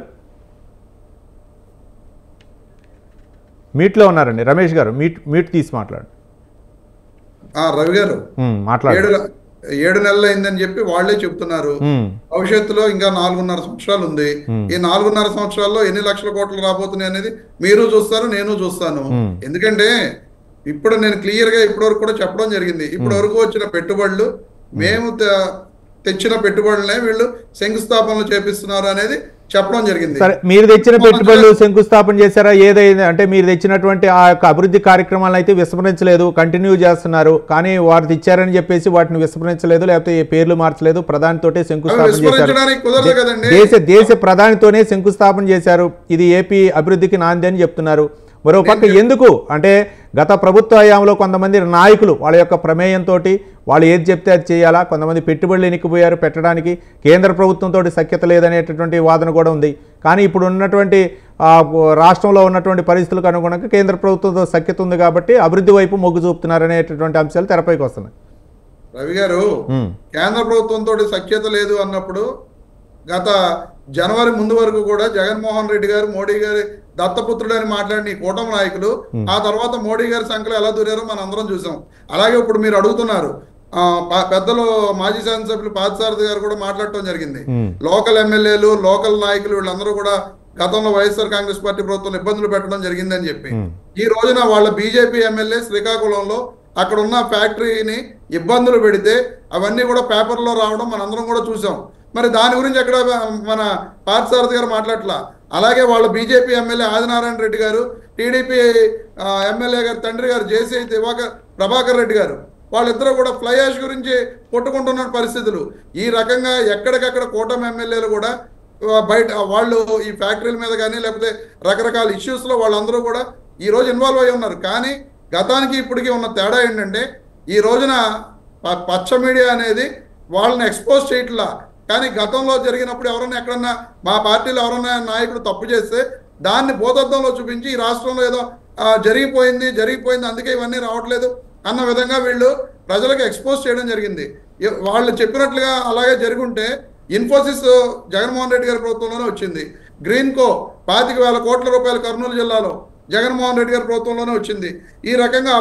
మీట్లో ఉన్నారండి. రమేష్ గారు మీట్ తీసి మాట్లాడు. రవి గారు, 7 నెలలు అయిందని చెప్పి వాళ్లే చెప్తున్నారు. భవిష్యత్తులో ఇంకా 4.5 సంవత్సరాలు ఉంది. ఈ 4.5 సంవత్సరాల్లో ఎన్ని లక్షల కోట్లు రాబోతున్నాయి అనేది మీరు చూస్తారు, నేను చూస్తాను. ఎందుకంటే ఇప్పుడు నేను క్లియర్ గా ఇప్పటివరకు కూడా చెప్పడం జరిగింది. ఇప్పటి వరకు వచ్చిన పెట్టుబడులు, మేము తెచ్చిన పెట్టుబడులనే వీళ్ళు శంకుస్థాపనలు చేపిస్తున్నారు అనేది చెప్పడం జరిగింది. సరే, మీరు తెచ్చిన పెట్టుబడులు శంకుస్థాపన చేశారా? ఏదైనా అంటే మీరు తెచ్చినటువంటి ఆ యొక్క అభివృద్ధి కార్యక్రమాలను అయితే విస్మరించలేదు, కంటిన్యూ చేస్తున్నారు. కానీ వారు తెచ్చారని చెప్పేసి వాటిని విస్మరించలేదు, లేకపోతే పేర్లు మార్చలేదు, ప్రధానితోటే శంకుస్థాపన చేశారు. దేశ ప్రధానితోనే శంకుస్థాపన చేశారు. ఇది ఏపీ అభివృద్ధికి నాంది అని చెప్తున్నారు. మరోపక్క ఎందుకు అంటే గత ప్రభుత్వ హయాంలో కొంతమంది నాయకులు వాళ్ళ యొక్క ప్రమేయంతో వాళ్ళు ఏది చెప్తే అది చేయాలా, కొంతమంది పెట్టుబడులు ఎన్నికిపోయారు పెట్టడానికి, కేంద్ర ప్రభుత్వంతో సఖ్యత లేదనేటటువంటి వాదన కూడా ఉంది. కానీ ఇప్పుడు ఉన్నటువంటి రాష్ట్రంలో ఉన్నటువంటి పరిస్థితులకు అనుగుణంగా కేంద్ర ప్రభుత్వంతో సఖ్యత ఉంది కాబట్టి అభివృద్ధి వైపు మొగ్గు చూపుతున్నారనేటటువంటి అంశాలు తెరపైకి వస్తున్నాయి. రవి గారు, కేంద్ర ప్రభుత్వంతో సఖ్యత లేదు అన్నప్పుడు గత జనవరి ముందు వరకు కూడా జగన్మోహన్ రెడ్డి గారు మోడీ గారి దత్తపుత్రుడు అని మాట్లాడిన ఈ కూటమి నాయకులు ఆ తర్వాత మోడీ గారి సంఖ్యలో ఎలా దూరారో మనం అందరం చూసాం. అలాగే ఇప్పుడు మీరు అడుగుతున్నారు, పెద్దలు మాజీ శాసనసభ్యులు పార్థసారథి గారు కూడా మాట్లాడటం జరిగింది. లోకల్ ఎమ్మెల్యేలు, లోకల్ నాయకులు వీళ్ళందరూ కూడా గతంలో వైఎస్ఆర్ కాంగ్రెస్ పార్టీ ప్రభుత్వం ఇబ్బందులు పెట్టడం జరిగిందని చెప్పి ఈ రోజున వాళ్ళ బీజేపీ ఎమ్మెల్యే శ్రీకాకుళంలో అక్కడ ఉన్న ఫ్యాక్టరీని ఇబ్బందులు పెడితే అవన్నీ కూడా పేపర్లో రావడం మనందరం కూడా చూసాం. మరి దాని గురించి ఎక్కడ మన పార్థసారథి గారు మాట్లాడలా. అలాగే వాళ్ళ బీజేపీ ఎమ్మెల్యే ఆదినారాయణ రెడ్డి గారు, టీడీపీ ఎమ్మెల్యే గారు తండ్రి గారు జేసీ ప్రభాకర్ రెడ్డి గారు, వాళ్ళిద్దరూ కూడా ఫ్లై యాష్ గురించి కొట్టుకుంటున్న పరిస్థితులు. ఈ రకంగా ఎక్కడికక్కడ కూటమి ఎమ్మెల్యేలు కూడా బయట వాళ్ళు ఈ ఫ్యాక్టరీల మీద కానీ లేకపోతే రకరకాల ఇష్యూస్లో వాళ్ళందరూ కూడా ఈరోజు ఇన్వాల్వ్ అయి ఉన్నారు. కానీ గతానికి ఇప్పటికీ ఉన్న తేడా ఏంటంటే ఈ రోజున పచ్చ మీడియా అనేది వాళ్ళని ఎక్స్పోజ్ చేయట్లా. కానీ గతంలో జరిగినప్పుడు ఎవరైనా ఎక్కడన్నా మా పార్టీలో ఎవరైనా నాయకుడు తప్పు చేస్తే దాన్ని భూతత్వంలో చూపించి ఈ రాష్ట్రంలో ఏదో జరిగిపోయింది అందుకే ఇవన్నీ రావట్లేదు అన్న విధంగా వీళ్ళు ప్రజలకు ఎక్స్పోజ్ చేయడం జరిగింది. వాళ్ళు చెప్పినట్లుగా అలాగే జరుగుంటే ఇన్ఫోసిస్ జగన్మోహన్ రెడ్డి గారి ప్రభుత్వంలోనే వచ్చింది. గ్రీన్కో 25,000 కోట్ల రూపాయలు కర్నూలు జిల్లాలో జగన్మోహన్ రెడ్డి గారి ప్రభుత్వంలోనే వచ్చింది. ఈ రకంగా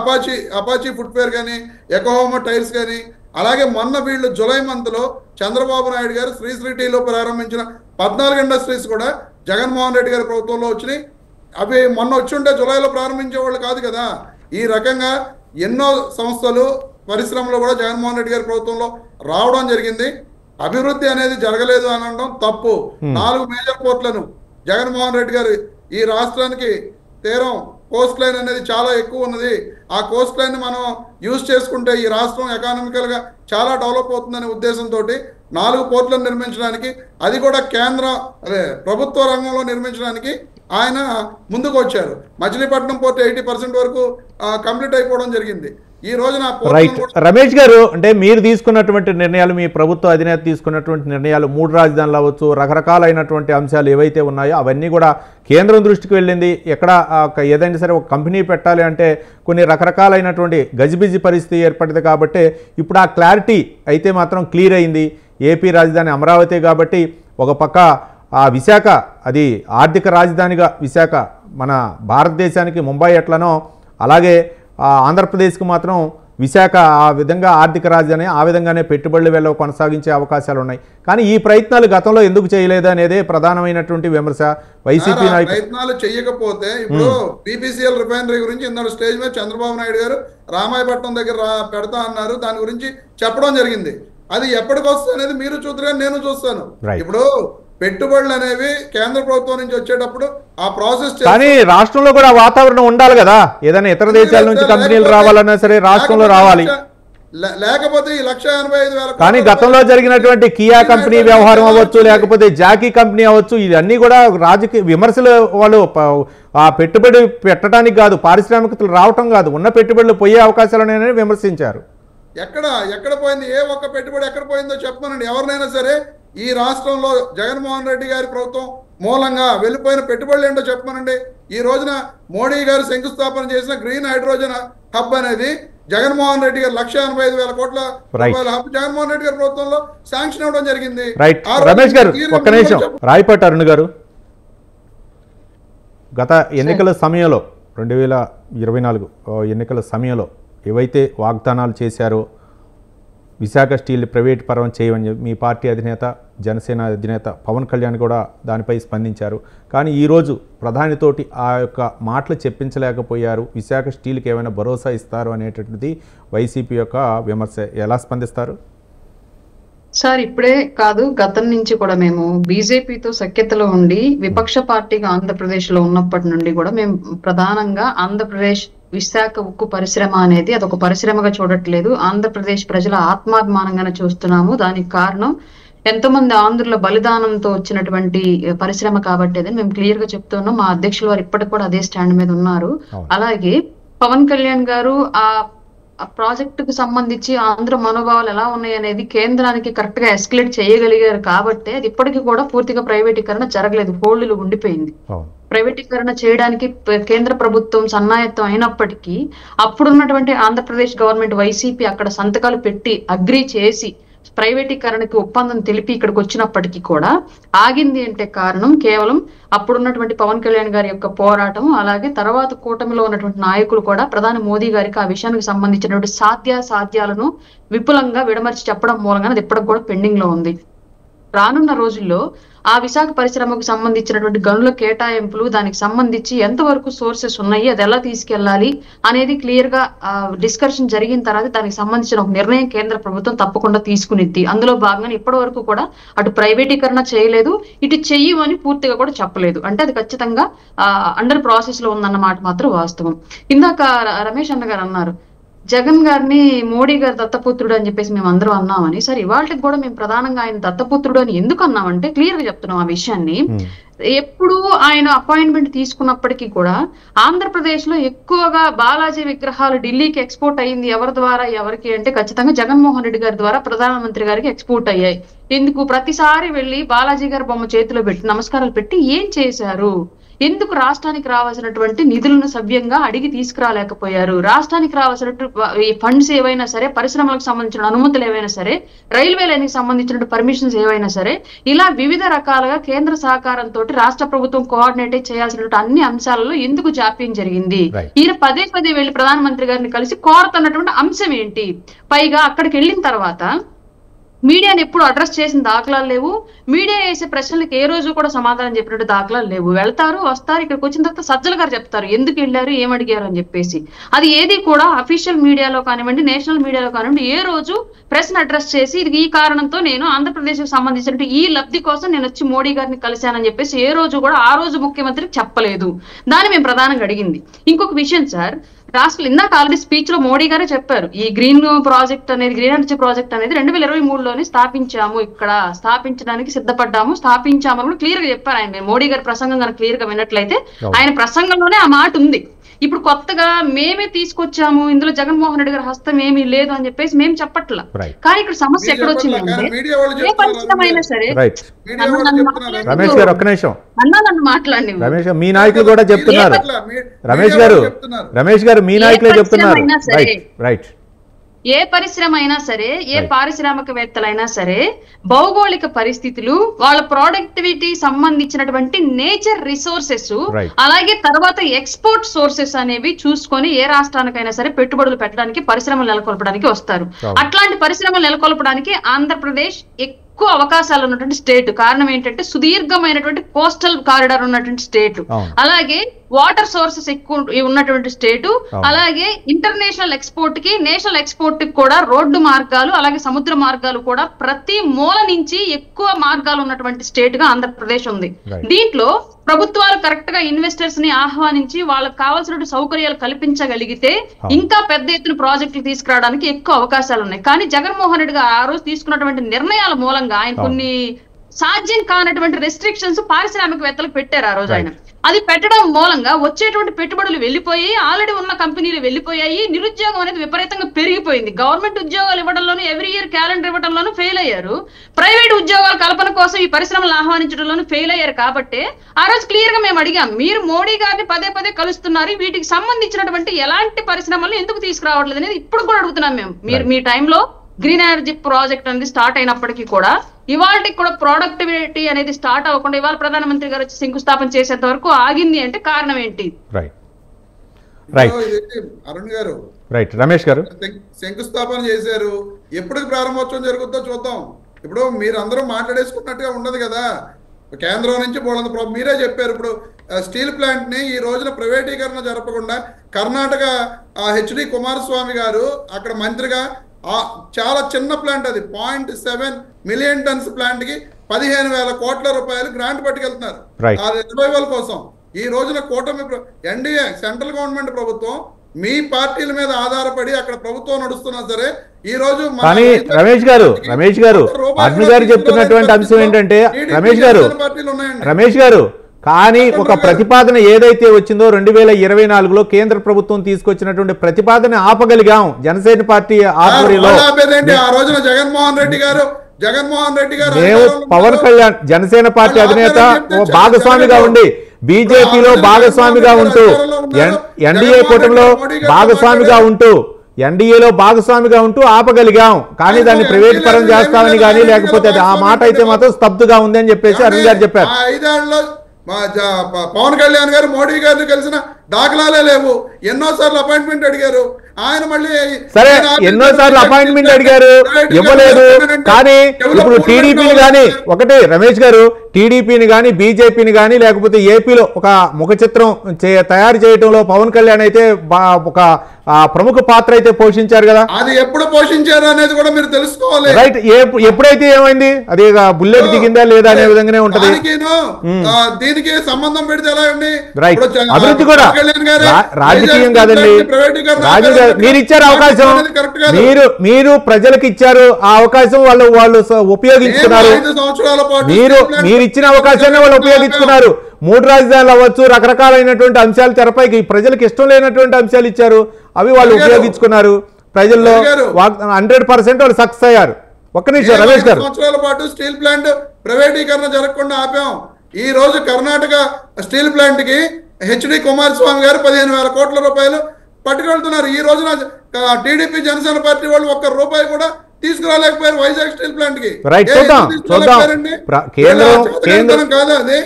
అపాచీ ఫుట్వేర్ కానీ, ఎకోహోమా టైర్స్ కానీ, అలాగే మొన్న వీళ్ళు జూలై మంత్లో చంద్రబాబు నాయుడు గారు శ్రీశ్రీ టీలో ప్రారంభించిన 14 ఇండస్ట్రీస్ కూడా జగన్మోహన్ రెడ్డి గారి ప్రభుత్వంలో వచ్చినాయి. అవి మొన్న వచ్చుంటే జూలైలో ప్రారంభించే వాళ్ళు కాదు కదా. ఈ రకంగా ఎన్నో సంస్థలు పరిశ్రమలు కూడా జగన్మోహన్ రెడ్డి గారి ప్రభుత్వంలో రావడం జరిగింది. అభివృద్ధి అనేది జరగలేదు అని అనడం తప్పు. 4 మేజర్ పోర్ట్లను జగన్మోహన్ రెడ్డి గారు ఈ రాష్ట్రానికి తీరం కోస్ట్ లైన్ అనేది చాలా ఎక్కువ ఉన్నది. ఆ కోస్ట్ లైన్ మనం యూజ్ చేసుకుంటే ఈ రాష్ట్రం ఎకానమికల్గా చాలా డెవలప్ అవుతుందనే ఉద్దేశంతో 4 పోర్ట్లను నిర్మించడానికి, అది కూడా ప్రభుత్వ రంగంలో నిర్మించడానికి ఆయన ముందుకు వచ్చారు. మచిలీపట్నం పోర్ట్ 80% వరకు కంప్లీట్ అయిపోవడం జరిగింది. ఈ రోజున రైట్ రమేష్ గారు, అంటే మీరు తీసుకున్నటువంటి నిర్ణయాలు, మీ ప్రభుత్వ అధినేత తీసుకున్నటువంటి నిర్ణయాలు, 3 రాజధానులు అవ్వచ్చు, రకరకాలైనటువంటి అంశాలు ఏవైతే ఉన్నాయో అవన్నీ కూడా కేంద్రం దృష్టికి వెళ్ళింది. ఎక్కడ ఏదైనా సరే ఒక కంపెనీ పెట్టాలి అంటే కొన్ని రకరకాలైనటువంటి గజిబిజి పరిస్థితి ఏర్పడింది. కాబట్టి ఇప్పుడు ఆ క్లారిటీ అయితే మాత్రం క్లియర్ అయింది. ఏపీ రాజధాని అమరావతి కాబట్టి ఒక పక్క ఆ విశాఖ అది ఆర్థిక రాజధానిగా విశాఖ మన భారతదేశానికి ముంబై ఎట్లనో అలాగే ఆంధ్రప్రదేశ్కి మాత్రం విశాఖ ఆ విధంగా ఆర్థిక రాజధాని, ఆ విధంగానే పెట్టుబడులు వెళ్ళ కొనసాగించే అవకాశాలు ఉన్నాయి. కానీ ఈ ప్రయత్నాలు గతంలో ఎందుకు చేయలేదు అనేదే ప్రధానమైనటువంటి విమర్శ వైసీపీ నాయకులు. ప్రయత్నాలు చేయకపోతే ఇప్పుడు బీపీసీఎల్ రిఫైనరీ గురించి ఇందాక స్టేజ్ మీద చంద్రబాబు నాయుడు గారు రామాయపట్నం దగ్గర పెడతా అన్నారు. దాని గురించి చెప్పడం జరిగింది. అది ఎప్పటికి వస్తుంది అనేది మీరు చూద్దరు, నేను చూస్తాను. ఇప్పుడు పెట్టుబడులు అనేవి కేంద్ర ప్రభుత్వం నుంచి వచ్చేటప్పుడు ఆ ప్రాసెస్, కానీ రాష్ట్రంలో కూడా వాతావరణం ఉండాలి కదా. ఏదైనా ఇతర దేశాల నుంచి కంపెనీలు రావాలన్నా సరే రాష్ట్రంలో రావాలి. లేకపోతే ఈ 185,000 కానీ గతంలో జరిగినటువంటి కియా కంపెనీ వ్యవహారం అవ్వచ్చు, లేకపోతే జాకీ కంపెనీ అవ్వచ్చు, ఇవన్నీ కూడా రాజకీయ విమర్శలు. వాళ్ళు ఆ పెట్టుబడి పెట్టడానికి కాదు, పారిశ్రామికతలు రావటం కాదు, ఉన్న పెట్టుబడులు పోయే అవకాశాలనే విమర్శించారు. ఎక్కడ పోయింది? ఏ ఒక్క పెట్టుబడి ఎక్కడ పోయిందో చెప్పమనండి. ఎవరినైనా సరే ఈ రాష్ట్రంలో జగన్మోహన్ రెడ్డి గారి ప్రభుత్వం మూలంగా వెళ్ళిపోయిన పెట్టుబడులు ఏంటో చెప్పమనండి. ఈ రోజున మోడీ గారు శంకుస్థాపన చేసిన గ్రీన్ హైడ్రోజన్ హబ్ అనేది జగన్మోహన్ రెడ్డి గారు 185,000 కోట్ల రూపాయల హబ్ జగన్మోహన్ రెడ్డి గారి ప్రభుత్వంలో శాంక్షన్ అవ్వడం జరిగింది. రమేష్ గారు ఒక్క నిమిషం. రాయపాటి అరుణ్ గారు, గత ఎన్నికల సమయంలో 2024 ఎన్నికల సమయంలో ఏవైతే వాగ్దానాలు చేశారో విశాఖ స్టీల్ ప్రైవేట్ పరం చేయమని మీ పార్టీ అధినేత జనసేన అధినేత పవన్ కళ్యాణ్ కూడా దానిపై స్పందించారు. కానీ ఈరోజు ప్రధానితోటి ఆ యొక్క మాటలు చెప్పించలేకపోయారు. విశాఖ స్టీల్కి ఏమైనా భరోసా ఇస్తారు అనేటువంటిది వైసీపీ యొక్క విమర్శ. ఎలా స్పందిస్తారు సార్? ఇప్పుడే కాదు, గతం నుంచి కూడా మేము బీజేపీతో సఖ్యతలో ఉండి విపక్ష పార్టీగా ఆంధ్రప్రదేశ్ లో ఉన్నప్పటి నుండి కూడా మేము ప్రధానంగా ఆంధ్రప్రదేశ్ విశాఖ ఉక్కు పరిశ్రమ అనేది అదొక పరిశ్రమగా చూడట్లేదు, ఆంధ్రప్రదేశ్ ప్రజల ఆత్మాభిమానంగానే చూస్తున్నాము. దానికి కారణం ఎంతోమంది ఆంధ్రుల బలిదానంతో వచ్చినటువంటి పరిశ్రమ కాబట్టి అని మేము క్లియర్ గా చెప్తున్నాం. మా అధ్యక్షులు వారు ఇప్పటికి కూడా అదే స్టాండ్ మీద ఉన్నారు. అలాగే పవన్ కళ్యాణ్ గారు ఆ ప్రాజెక్టుకు సంబంధించి ఆంధ్ర మనోభావాలు ఎలా ఉన్నాయి అనేది కేంద్రానికి కరెక్ట్ గా ఎస్కలేట్ చేయగలిగారు కాబట్టి అది ఇప్పటికీ కూడా పూర్తిగా ప్రైవేటీకరణ జరగలేదు, హోల్డ్లు ఉండిపోయింది. ప్రైవేటీకరణ చేయడానికి కేంద్ర ప్రభుత్వం సన్నాయత్తం అయినప్పటికీ అప్పుడున్నటువంటి ఆంధ్రప్రదేశ్ గవర్నమెంట్ వైసీపీ అక్కడ సంతకాలు పెట్టి అగ్రీ చేసి ప్రైవేటీకరణకి ఒప్పందం తెలిపి ఇక్కడికి వచ్చినప్పటికీ కూడా ఆగింది అంటే కారణం కేవలం అప్పుడున్నటువంటి పవన్ కళ్యాణ్ గారి యొక్క పోరాటం, అలాగే తర్వాత కూటమిలో ఉన్నటువంటి నాయకులు కూడా ప్రధాని మోదీ గారికి ఆ విషయానికి సంబంధించినటువంటి సాధ్యాలను విపులంగా విడమర్చి చెప్పడం మూలంగా అది ఇప్పటికి కూడా పెండింగ్ లో ఉంది. రానున్న రోజుల్లో ఆ విశాఖ పరిశ్రమకు సంబంధించినటువంటి గనుల కేటాయింపులు, దానికి సంబంధించి ఎంతవరకు సోర్సెస్ ఉన్నాయి, అది ఎలా తీసుకెళ్లాలి అనేది క్లియర్ గా డిస్కషన్ జరిగిన తర్వాత దానికి సంబంధించిన ఒక నిర్ణయం కేంద్ర ప్రభుత్వం తప్పకుండా తీసుకునిద్ది. అందులో భాగంగా ఇప్పటి వరకు కూడా అటు ప్రైవేటీకరణ చేయలేదు, ఇటు చెయ్యమని పూర్తిగా కూడా చెప్పలేదు. అంటే అది ఖచ్చితంగా అండర్ ప్రాసెస్ లో ఉందన్నమాట మాత్రం వాస్తవం. ఇందాక రమేష్ అన్న గారు అన్నారు జగన్ గారిని మోడీ గారు దత్తపుత్రుడు అని చెప్పేసి మేము అందరం అన్నామని. సరే, ఇవాళకి కూడా మేము ప్రధానంగా ఆయన దత్తపుత్రుడు అని ఎందుకు అన్నామంటే క్లియర్ గా చెప్తున్నాం ఆ విషయాన్ని. ఎప్పుడు ఆయన అపాయింట్మెంట్ తీసుకున్నప్పటికీ కూడా ఆంధ్రప్రదేశ్ లో ఎక్కువగా బాలాజీ విగ్రహాలు ఢిల్లీకి ఎక్స్పోర్ట్ అయింది ఎవరి ద్వారా, ఎవరికి అంటే ఖచ్చితంగా జగన్మోహన్ రెడ్డి గారి ద్వారా ప్రధానమంత్రి గారికి ఎక్స్పోర్ట్ అయ్యాయి. ఎందుకు ప్రతిసారి వెళ్ళి బాలాజీ గారి బొమ్మ చేతిలో పెట్టి నమస్కారాలు పెట్టి ఏం చేశారు? ఎందుకు రాష్ట్రానికి రావాల్సినటువంటి నిధులను సవ్యంగా అడిగి తీసుకురాలేకపోయారు? రాష్ట్రానికి రావాల్సినటువంటి ఫండ్స్ ఏవైనా సరే, పరిశ్రమలకు సంబంధించిన అనుమతులు ఏవైనా సరే, రైల్వే లైన్కి సంబంధించిన పర్మిషన్స్ ఏవైనా సరే, ఇలా వివిధ రకాలుగా కేంద్ర సహకారంతో రాష్ట్ర ప్రభుత్వం కోఆర్డినేట్ చేయాల్సినటువంటి అన్ని అంశాలలో ఎందుకు జాప్యం జరిగింది? ఈయన పదే పదే వెళ్లి ప్రధానమంత్రి గారిని కలిసి కోరుతున్నటువంటి అంశం ఏంటి? పైగా అక్కడికి వెళ్ళిన తర్వాత మీడియాని ఎప్పుడు అడ్రస్ చేసిన దాఖలాలు లేవు. మీడియా వేసే ప్రశ్నలకు ఏ రోజు కూడా సమాధానం చెప్పినట్టు దాఖలాలు లేవు. వెళ్తారు, వస్తారు, ఇక్కడికి వచ్చిన తర్వాత సజ్జల గారు చెప్తారు ఎందుకు వెళ్ళారు, ఏమడిగారు అని చెప్పేసి. అది ఏది కూడా అఫీషియల్ మీడియాలో కానివ్వండి, నేషనల్ మీడియాలో కానివ్వండి, ఏ రోజు ప్రశ్న అడ్రస్ చేసి ఇది ఈ కారణంతో నేను ఆంధ్రప్రదేశ్ కు సంబంధించిన ఈ లబ్ధి కోసం నేను వచ్చి మోడీ గారిని కలిశానని చెప్పేసి ఏ రోజు కూడా ఆ రోజు ముఖ్యమంత్రికి చెప్పలేదు. దాన్ని మేము ప్రధానంగా అడిగింది. ఇంకొక విషయం సార్, రాష్ట్రంలో ఇందాక ఆల్రెడీ స్పీచ్ లో మోడీ గారే చెప్పారు, ఈ గ్రీన్ ప్రాజెక్ట్ అనేది, గ్రీన్ ఎనర్జీ ప్రాజెక్ట్ అనేది 2023లోనే స్థాపించాము, ఇక్కడ స్థాపించడానికి సిద్ధపడ్డాము, స్థాపించాము అని క్లియర్ గా చెప్పారు ఆయన. మోడీ గారి ప్రసంగం కనుక క్లియర్ గా విన్నట్లయితే ఆయన ప్రసంగంలోనే ఆ మాట ఉంది. ఇప్పుడు కొత్తగా మేమే తీసుకొచ్చాము, ఇందులో జగన్మోహన్ రెడ్డి గారి హస్తం ఏమీ లేదు అని చెప్పేసి మేము చెప్పట్లా. కానీ ఇక్కడ సమస్య ఎక్కడ వచ్చిందంటే, ఏ పరిశ్రమ అయినా సరే, రమేష్ గారు ఒక్క నిమిషం, నన్ను మాట్లాడి రమేష్ గారు మీ నాయకులు కూడా చెప్తున్నారు, రమేష్ గారు మీ నాయకులే చెప్తున్నారు. రైట్, ఏ పరిశ్రమ అయినా సరే, ఏ పారిశ్రామికవేత్తలైనా సరే, భౌగోళిక పరిస్థితులు, వాళ్ళ ప్రొడక్టివిటీ సంబంధించినటువంటి నేచర్ రిసోర్సెస్, అలాగే తర్వాత ఎక్స్పోర్ట్ సోర్సెస్ అనేవి చూసుకొని ఏ రాష్ట్రానికైనా సరే పెట్టుబడులు పెట్టడానికి, పరిశ్రమలు నెలకొల్పడానికి వస్తారు. అట్లాంటి పరిశ్రమలు నెలకొల్పడానికి ఆంధ్రప్రదేశ్ ఎక్కువ అవకాశాలు ఉన్నటువంటి స్టేట్. కారణం ఏంటంటే సుదీర్ఘమైనటువంటి కోస్టల్ కారిడార్ ఉన్నటువంటి స్టేట్, అలాగే వాటర్ సోర్సెస్ ఎక్కువ ఉన్నటువంటి స్టేట్, అలాగే ఇంటర్నేషనల్ ఎక్స్పోర్ట్ కి, నేషనల్ ఎక్స్పోర్ట్ కి కూడా రోడ్డు మార్గాలు, అలాగే సముద్ర మార్గాలు కూడా ప్రతి మూల నుంచి ఎక్కువ మార్గాలు ఉన్నటువంటి స్టేట్ గా ఆంధ్రప్రదేశ్ ఉంది. దీంట్లో ప్రభుత్వాలు కరెక్ట్ గా ఇన్వెస్టర్స్ ని ఆహ్వానించి వాళ్ళకి కావాల్సిన సౌకర్యాలు కల్పించగలిగితే ఇంకా పెద్ద ఎత్తున ప్రాజెక్టులు తీసుకురావడానికి ఎక్కువ అవకాశాలు ఉన్నాయి. కానీ జగన్మోహన్ రెడ్డి గారు ఆ రోజు తీసుకున్నటువంటి నిర్ణయాల మూలంగా ఆయన కొన్ని సాధ్యం కానటువంటి రెస్ట్రిక్షన్స్ పారిశ్రామికవేత్తలకు పెట్టారు ఆ రోజు ఆయన. అది పెట్టడం మూలంగా వచ్చేటువంటి పెట్టుబడులు వెళ్ళిపోయి, ఆల్రెడీ ఉన్న కంపెనీలు వెళ్ళిపోయాయి, నిరుద్యోగం అనేది విపరీతంగా పెరిగిపోయింది. గవర్నమెంట్ ఉద్యోగాలు ఇవ్వడంలోనూ, ఎవ్రీ ఇయర్ క్యాలెండర్ ఇవ్వడంలోనూ ఫెయిల్ అయ్యారు. ప్రైవేట్ ఉద్యోగాల కల్పన కోసం ఈ పరిశ్రమలు ఆహ్వానించడంలోనూ ఫెయిల్ అయ్యారు. కాబట్టి ఆ రోజు క్లియర్ గా మేము అడిగాం, మీరు మోడీ గారిని పదే పదే కలుస్తున్నారు, వీటికి సంబంధించినటువంటి ఎలాంటి పరిశ్రమలు ఎందుకు తీసుకురావట్లేదు అనేది ఇప్పుడు కూడా అడుగుతున్నాం మేము. మీరు మీ టైంలో గ్రీన్ ఎనర్జీ ప్రాజెక్ట్ అనేది స్టార్ట్ అయినప్పటికీ కూడా ఇవాళకి కూడా ప్రొడక్టివిటీ అనేది స్టార్ట్ అవ్వకుండా ఇవాళ ప్రధానమంత్రి గారు వచ్చి శంకుస్థాపన చేసేంత వరకు ఆగింది అంటే కారణం ఏంటి? అరుణ్ గారు, రమేష్ గారు శంకుస్థాపన చేశారు, ఎప్పటికి ప్రారంభోత్సవం జరుగుతుందో చూద్దాం. ఇప్పుడు మీరు అందరూ మాట్లాడేసుకున్నట్టుగా ఉండదు కదా. కేంద్రం నుంచి బోళంత మీరే చెప్పారు. ఇప్పుడు స్టీల్ ప్లాంట్ ని ఈ రోజున ప్రైవేటీకరణ జరపకుండా కర్ణాటక హెచ్డి కుమారస్వామి గారు అక్కడ మంత్రిగా చాలా చిన్న ప్లాంట్, అది 0.7 మిలియన్ టన్స్ ప్లాంట్ కి 15,000 కోట్ల రూపాయలు గ్రాంట్ పట్టుకెళ్తున్నారు ఆ రివైవల్ కోసం. ఈ రోజున కూటమి ఎన్డీఏ సెంట్రల్ గవర్నమెంట్ ప్రభుత్వం మీ పార్టీల మీద ఆధారపడి అక్కడ ప్రభుత్వం నడుస్తున్నా సరే, ఈ రోజు రమేష్ గారు అర్జున్ గారు చెప్తున్నటువంటి అంశం ఏంటంటే, రమేష్ గారు కానీ ఒక ప్రతిపాదన ఏదైతే వచ్చిందో 2024లో కేంద్ర ప్రభుత్వం తీసుకొచ్చినటువంటి ప్రతిపాదన ఆపగలిగాం జనసేన పార్టీ ఆధ్వర్యంలో. ఆ రోజున జగన్మోహన్ రెడ్డి గారు మేము పవన్ కళ్యాణ్ జనసేన పార్టీ అధినేత భాగస్వామిగా ఉండి, బీజేపీలో భాగస్వామిగా ఉంటూ, ఎన్డీఏ కూటమిలో భాగస్వామిగా ఉంటూ, ఎన్డీఏలో భాగస్వామిగా ఉంటూ ఆపగలిగాం. కానీ దాన్ని ప్రైవేట్ పరం చేస్తామని కానీ, లేకపోతే ఆ మాట అయితే మాత్రం స్తబ్దుగా ఉంది అని చెప్పేసి అరుణ్ గారు చెప్పారు. పవన్ కళ్యాణ్ గారు మోడీ గారిని కలిసిన దాఖలాలే లేవు. ఎన్నోసార్లు అపాయింట్మెంట్ అడిగారు ఆయన, మళ్ళీ సరే ఎన్నోసార్లు అపాయింట్మెంట్ అడిగారు, ఇవ్వలేదు. కానీ ఇప్పుడు టీడీపీని కానీ, ఒకటి రమేష్ గారు, టీడీపీని కానీ బీజేపీని కానీ లేకపోతే ఏపీలో ఒక ముఖ చిత్రం తయారు చేయడంలో పవన్ కళ్యాణ్ అయితే ఒక ప్రముఖ పాత్ర అయితే పోషించారు కదా. అది ఎప్పుడు పోషించారు అనేది కూడా మీరు తెలుసుకోవాలి. రైట్, ఎప్పుడైతే ఏమైంది, అది బుల్లెట్ దిగిందా లేదా అనే విధంగానే ఉంటది. దీనికి సంబంధం పెడితే ఎలా అండి? రైట్, అభివృద్ధి కూడా రాజకీయం కాదండి. రాజు గారు మీరు ఇచ్చారు అవకాశం, మీరు ప్రజలకు ఇచ్చారు ఆ అవకాశం, వాళ్ళు ఉపయోగించుకున్నారు. మీరు ఇచ్చిన అవకాశాన్ని వాళ్ళు ఉపయోగించుకున్నారు. 3 రాజధానులు అవ్వచ్చు, రకరకాలైనటువంటి అంశాలు తెరపైకి ప్రజలకు ఇష్టం లేనటువంటి అంశాలు ఇచ్చారు, అవి వాళ్ళు ఉపయోగించుకున్నారు. ప్రజల్లో 100% వాళ్ళు సక్సెస్ అయ్యారు. ఒక్క నిమిషం రమేష్ గారు. సంవత్సరాల పాటు స్టీల్ ప్లాంట్ ప్రైవేటీకరణ జరగకుండా ఆపాం. ఈ రోజు కర్ణాటక స్టీల్ ప్లాంట్ కి హెచ్డి కుమారస్వామి గారు 15,000 కోట్ల రూపాయలు పట్టుకెళ్తున్నారు. ఈ రోజున టీడీపీ జనసేన పార్టీ వాళ్ళు ₹1 కూడా తీసుకురాలేకపోయారు వైజాగ్ స్టీల్ ప్లాంట్ కి.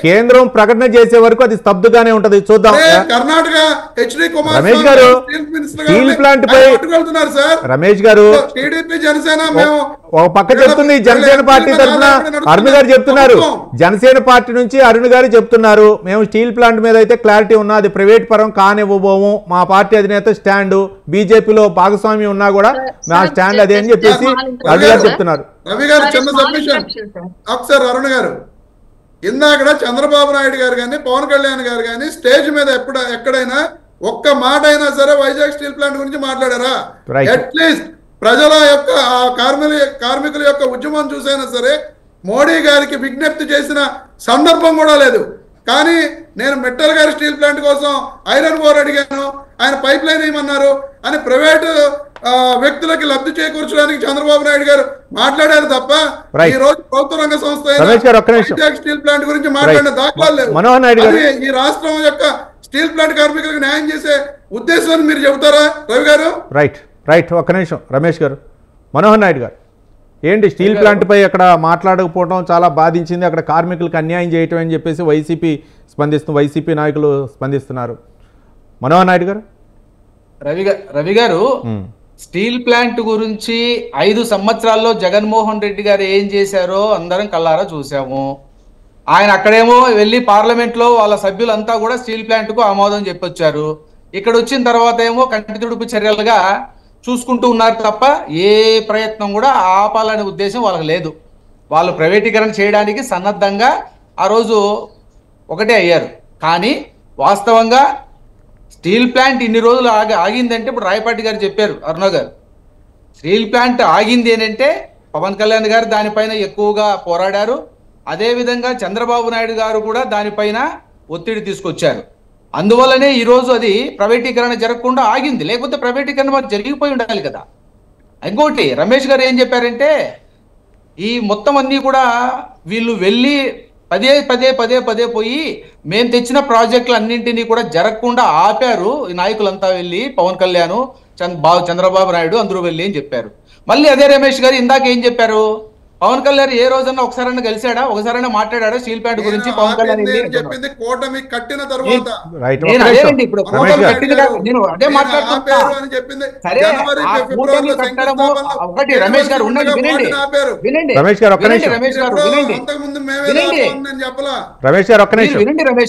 కేంద్రం ప్రకటన చేసే వరకు అది స్తబ్దుగానే ఉంటది. చూద్దాం. కర్ణాటక హెచ్డి రమేష్ గారు స్టీల్ ప్లాంట్ పై సార్ రమేష్ గారు టీడీపీ జనసేన మేము ఒక పక్క చెప్తుంది, జనసేన పార్టీ తరఫున అరుణ్ గారు చెప్తున్నారు, జనసేన పార్టీ నుంచి అరుణ్ గారు చెప్తున్నారు మేము స్టీల్ ప్లాంట్ మీద అయితే క్లారిటీ ఉన్నా అది ప్రైవేట్ పరం కానివ్వబోము, మా పార్టీ అధినేత స్టాండ్, బీజేపీలో భాగస్వామి ఉన్నా కూడా మా స్టాండ్ అదే అని చెప్పేసి అరుణ్ గారు చెప్తున్నారు. రవి గారు చిన్న సబ్మిషన్ ఒకసారి. అరుణ్ గారు ఇందాక చంద్రబాబు నాయుడు గారు కానీ పవన్ కళ్యాణ్ గారు కానీ స్టేజ్ మీద ఎక్కడైనా ఒక్క మాట అయినా సరే వైజాగ్ స్టీల్ ప్లాంట్ గురించి మాట్లాడారా? అట్లీస్ట్ ప్రజల యొక్క కార్మికుల యొక్క ఉద్యమం చూసైనా సరే మోడీ గారికి విజ్ఞప్తి చేసిన సందర్భం కూడా లేదు. కానీ నేను మిట్టల్ గారి స్టీల్ ప్లాంట్ కోసం ఐరన్ ఓర్ అడిగాను, ఆయన పైప్ లైన్ ఏమన్నారు అని ప్రైవేటు వ్యక్తులకి లబ్ధి చేకూర్చడానికి చంద్రబాబు నాయుడు గారు మాట్లాడారు తప్ప ఈ రోజు ప్రభుత్వ రంగ సంస్థ స్టీల్ ప్లాంట్ గురించి మాట్లాడిన దాఖలాలు లేవు. ఈ రాష్ట్రం యొక్క స్టీల్ ప్లాంట్ కార్మికులకు న్యాయం చేసే ఉద్దేశాన్ని మీరు చెబుతారా రవి గారు? రైట్ ఒక్క నిమిషం రమేష్ గారు. మనోహర్ నాయుడు గారు ఏంటి స్టీల్ ప్లాంట్ పై అక్కడ మాట్లాడకపోవడం చాలా బాధించింది, అక్కడ కార్మికులకు అన్యాయం చేయటం అని చెప్పేసి వైసీపీ నాయకులు స్పందిస్తున్నారు. మనోహర్ నాయుడు గారు. రవి గారు స్టీల్ ప్లాంట్ గురించి 5 సంవత్సరాల్లో జగన్మోహన్ రెడ్డి గారు ఏం చేశారో అందరం కళ్ళారా చూసాము. ఆయన అక్కడేమో వెళ్ళి పార్లమెంట్ లో వాళ్ళ సభ్యులంతా కూడా స్టీల్ ప్లాంట్ కు ఆమోదం చెప్పొచ్చారు. ఇక్కడ వచ్చిన తర్వాత ఏమో కంటి తుడుపు చర్యలుగా చూసుకుంటూ ఉన్నారు తప్ప ఏ ప్రయత్నం కూడా ఆపాలనే ఉద్దేశం వాళ్ళకి లేదు. వాళ్ళు ప్రైవేటీకరణ చేయడానికి సన్నద్ధంగా ఆ రోజు ఒకటే అయ్యారు. కానీ వాస్తవంగా స్టీల్ ప్లాంట్ ఇన్ని రోజులు ఆగిందంటే ఇప్పుడు రాయపాటి గారు చెప్పారు, అరుణ గారు స్టీల్ ప్లాంట్ ఆగింది ఏంటంటే పవన్ కళ్యాణ్ గారు దానిపైన ఎక్కువగా పోరాడారు. అదేవిధంగా చంద్రబాబు నాయుడు గారు కూడా దానిపైన ఒత్తిడి తీసుకొచ్చారు. అందువల్లనే ఈరోజు అది ప్రైవేటీకరణ జరగకుండా ఆగింది, లేకపోతే ప్రైవేటీకరణ మాకు జరిగిపోయి ఉండాలి కదా. ఇంకోటి రమేష్ గారు ఏం చెప్పారంటే ఈ మొత్తం అన్నీ కూడా వీళ్ళు వెళ్ళి పదే పోయి మేము తెచ్చిన ప్రాజెక్టులు అన్నింటినీ కూడా జరగకుండా ఆపారు ఈ నాయకులంతా వెళ్ళి, పవన్ కళ్యాణ్ చంద్రబాబు నాయుడు అందరూ వెళ్ళి అని చెప్పారు. మళ్ళీ అదే రమేష్ గారు ఇందాక ఏం చెప్పారు, పవన్ కళ్యాణ్ ఏ రోజన్నా ఒకసారైనా కలిసాడా, ఒకసారైనా మాట్లాడాడా స్టీల్ ప్లాంట్ గురించి? పవన్ కళ్యాణ్ చెప్పింది కూటమి కట్టిన తర్వాత నేను అదే మాట్లాడుతున్నా. సరే ఒకటి రమేష్ గారు ఉన్నది వినండి రమేష్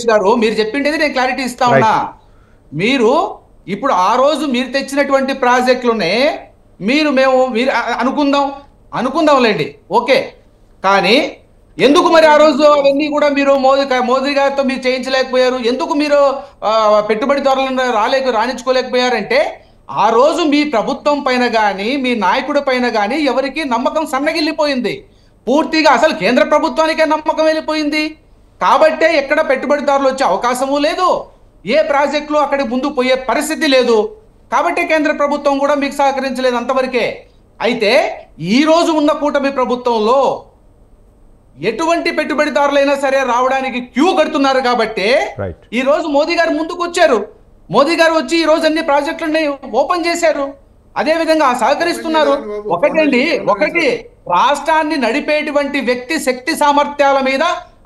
గారు మీరు చెప్పిండేది నేను క్లారిటీ ఇస్తా ఉన్నా. మీరు ఇప్పుడు ఆ రోజు మీరు తెచ్చినటువంటి ప్రాజెక్టులునే మీరు అనుకుందాంలేండి, ఓకే. కానీ ఎందుకు మరి ఆ రోజు అవన్నీ కూడా మీరు మోదీ గారితో మీరు చేయించలేకపోయారు? ఎందుకు మీరు పెట్టుబడిదారులను రాణించుకోలేకపోయారంటే ఆ రోజు మీ ప్రభుత్వం పైన కానీ మీ నాయకుడి పైన కానీ ఎవరికి నమ్మకం సన్నగిల్లిపోయింది. పూర్తిగా అసలు కేంద్ర ప్రభుత్వానికే నమ్మకం వెళ్ళిపోయింది. కాబట్టే ఎక్కడ పెట్టుబడిదారులు వచ్చే అవకాశము లేదు, ఏ ప్రాజెక్టులు అక్కడి ముందు పోయే పరిస్థితి లేదు. కాబట్టి కేంద్ర ప్రభుత్వం కూడా మీకు సహకరించలేదు, అంతవరకే. అయితే ఈ రోజు ఉన్న కూటమి ప్రభుత్వంలో ఎటువంటి పెట్టుబడిదారులైనా సరే రావడానికి క్యూ కడుతున్నారు. కాబట్టి ఈ రోజు మోదీ గారు ముందుకు వచ్చారు. మోదీ గారు వచ్చి ఈ రోజు అన్ని ప్రాజెక్టులని ఓపెన్ చేశారు. అదే విధంగా సహకరిస్తున్నారు. ఒకటి రాష్ట్రాన్ని నడిపేటువంటి వ్యక్తి శక్తి సామర్థ్యాల మీద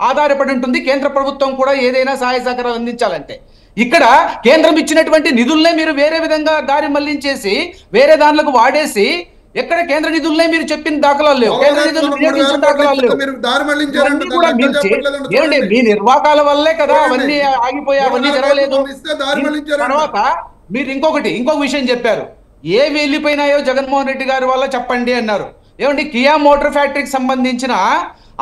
ఆధారపడి ఉంటుంది కేంద్ర ప్రభుత్వం కూడా ఏదైనా సహాయ సహకారాలు అందించాలంటే. ఇక్కడ కేంద్రం ఇచ్చినటువంటి నిధులనే మీరు వేరే విధంగా దారి మళ్లించేసి వేరే దానిలకు వాడేసి ఎక్కడ కేంద్ర నిధులనే మీరు చెప్పిన దాఖలాలు లేవు, కేంద్ర నిధులు వినియోగించిన దాఖలాలు లేవు. ఏమండి మీ నిర్వాకాల వల్లే కదా అవన్నీ ఆగిపోయి అవన్నీ జరగలేదు. తర్వాత మీరు ఇంకొక విషయం చెప్పారు, ఏ వెళ్ళిపోయినాయో జగన్మోహన్ రెడ్డి గారి వల్ల చెప్పండి అన్నారు. ఏమండి కియా మోటార్ ఫ్యాక్టరీకి సంబంధించిన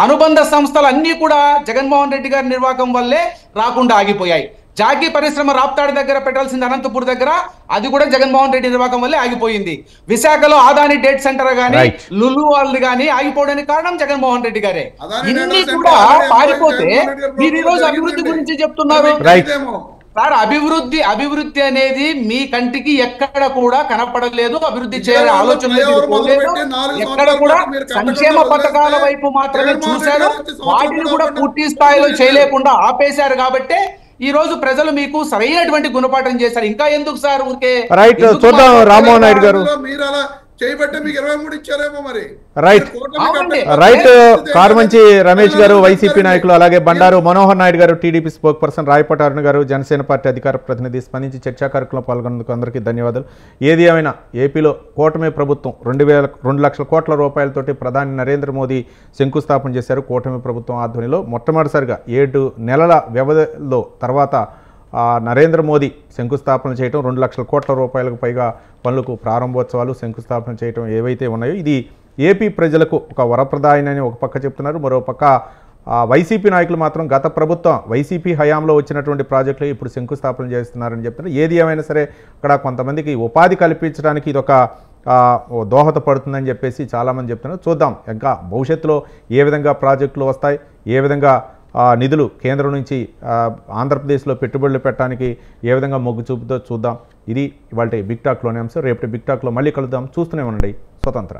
అనుబంధ సంస్థలు అన్నీ కూడా జగన్మోహన్ రెడ్డి గారి నిర్వాహకం వల్లే రాకుండా ఆగిపోయాయి. జాకీ పరిశ్రమ రాప్తాడు దగ్గర పెట్టాల్సింది అనంతపూర్ దగ్గర, అది కూడా జగన్మోహన్ రెడ్డి నిర్వాహకం వల్లే ఆగిపోయింది. విశాఖలో ఆదాని డేట్ సెంటర్ గానీ లులు వాళ్ళు గానీ ఆగిపోవడానికి కారణం జగన్మోహన్ రెడ్డి గారే. ఇన్ని కూడా పారిపోతే మీరు ఈ రోజు అభివృద్ధి గురించి చెప్తున్నారు సార్. అభివృద్ధి అనేది మీ కంటికి ఎక్కడ కూడా కనపడలేదు. అభివృద్ధి చేయాలని ఆలోచన ఎక్కడ కూడా సంక్షేమ పథకాల వైపు మాత్రమే చూశారు. వాటిని కూడా పూర్తి స్థాయిలో చేయలేకుండా ఆపేశారు. కాబట్టి ఈ రోజు ప్రజలు మీకు సరైనటువంటి గుణపాఠం చేశారు. ఇంకా ఎందుకు సార్ ఊరికే రైట్ చూద్దాం. రామ్మోహన్ నాయుడు గారు చేయబట్టే మీకు 23 ఇచ్చారేమో మరి. రైట్ కారుమంచి రమేష్ గారు వైసీపీ నాయకులు, అలాగే బండారు మనోహర్ నాయుడు గారు TDP spoke person, Rayapati Arun గారు జనసేన పార్టీ అధికార ప్రతినిధి స్పందించి చర్చా కార్యక్రమంలో పాల్గొన్నందుకు అందరికీ ధన్యవాదాలు. ఏది ఏమైనా ఏపీలో కూటమి ప్రభుత్వం 2 లక్షల కోట్ల రూపాయలతోటి ప్రధాని నరేంద్ర మోదీ శంకుస్థాపన చేశారు. కూటమి ప్రభుత్వం ఆధ్వర్యంలో మొట్టమొదటిసారిగా 7 నెలల వ్యవధిలో తర్వాత నరేంద్ర మోదీ శంకుస్థాపన చేయడం, 2 లక్షల కోట్ల రూపాయలకు పైగా పనులకు ప్రారంభోత్సవాలు శంకుస్థాపన చేయడం ఏవైతే ఉన్నాయో ఇది ఏపీ ప్రజలకు ఒక వరప్రదాయనని ఒక పక్క చెప్తున్నారు. మరో పక్క వైసీపీ నాయకులు మాత్రం గత ప్రభుత్వం వైసీపీ హయాంలో వచ్చినటువంటి ప్రాజెక్టులు ఇప్పుడు శంకుస్థాపన చేస్తున్నారని చెప్తున్నారు. ఏది ఏమైనా సరే అక్కడ కొంతమందికి ఉపాధి కల్పించడానికి ఇది ఒక దోహదపడుతుందని చెప్పేసి చాలామంది చెప్తున్నారు. చూద్దాం ఇంకా భవిష్యత్తులో ఏ విధంగా ప్రాజెక్టులు వస్తాయి, ఏ విధంగా నిధులు కేంద్రం నుంచి ఆంధ్రప్రదేశ్లో పెట్టుబడులు పెట్టడానికి ఏ విధంగా మొగ్గు చూపుతో చూద్దాం. ఇది ఇవాళ బిగ్ టాక్లోనే అంశం. రేపటి బిగ్ టాక్లో మళ్ళీ కలుద్దాం. చూస్తూనే ఉండండి స్వతంత్ర.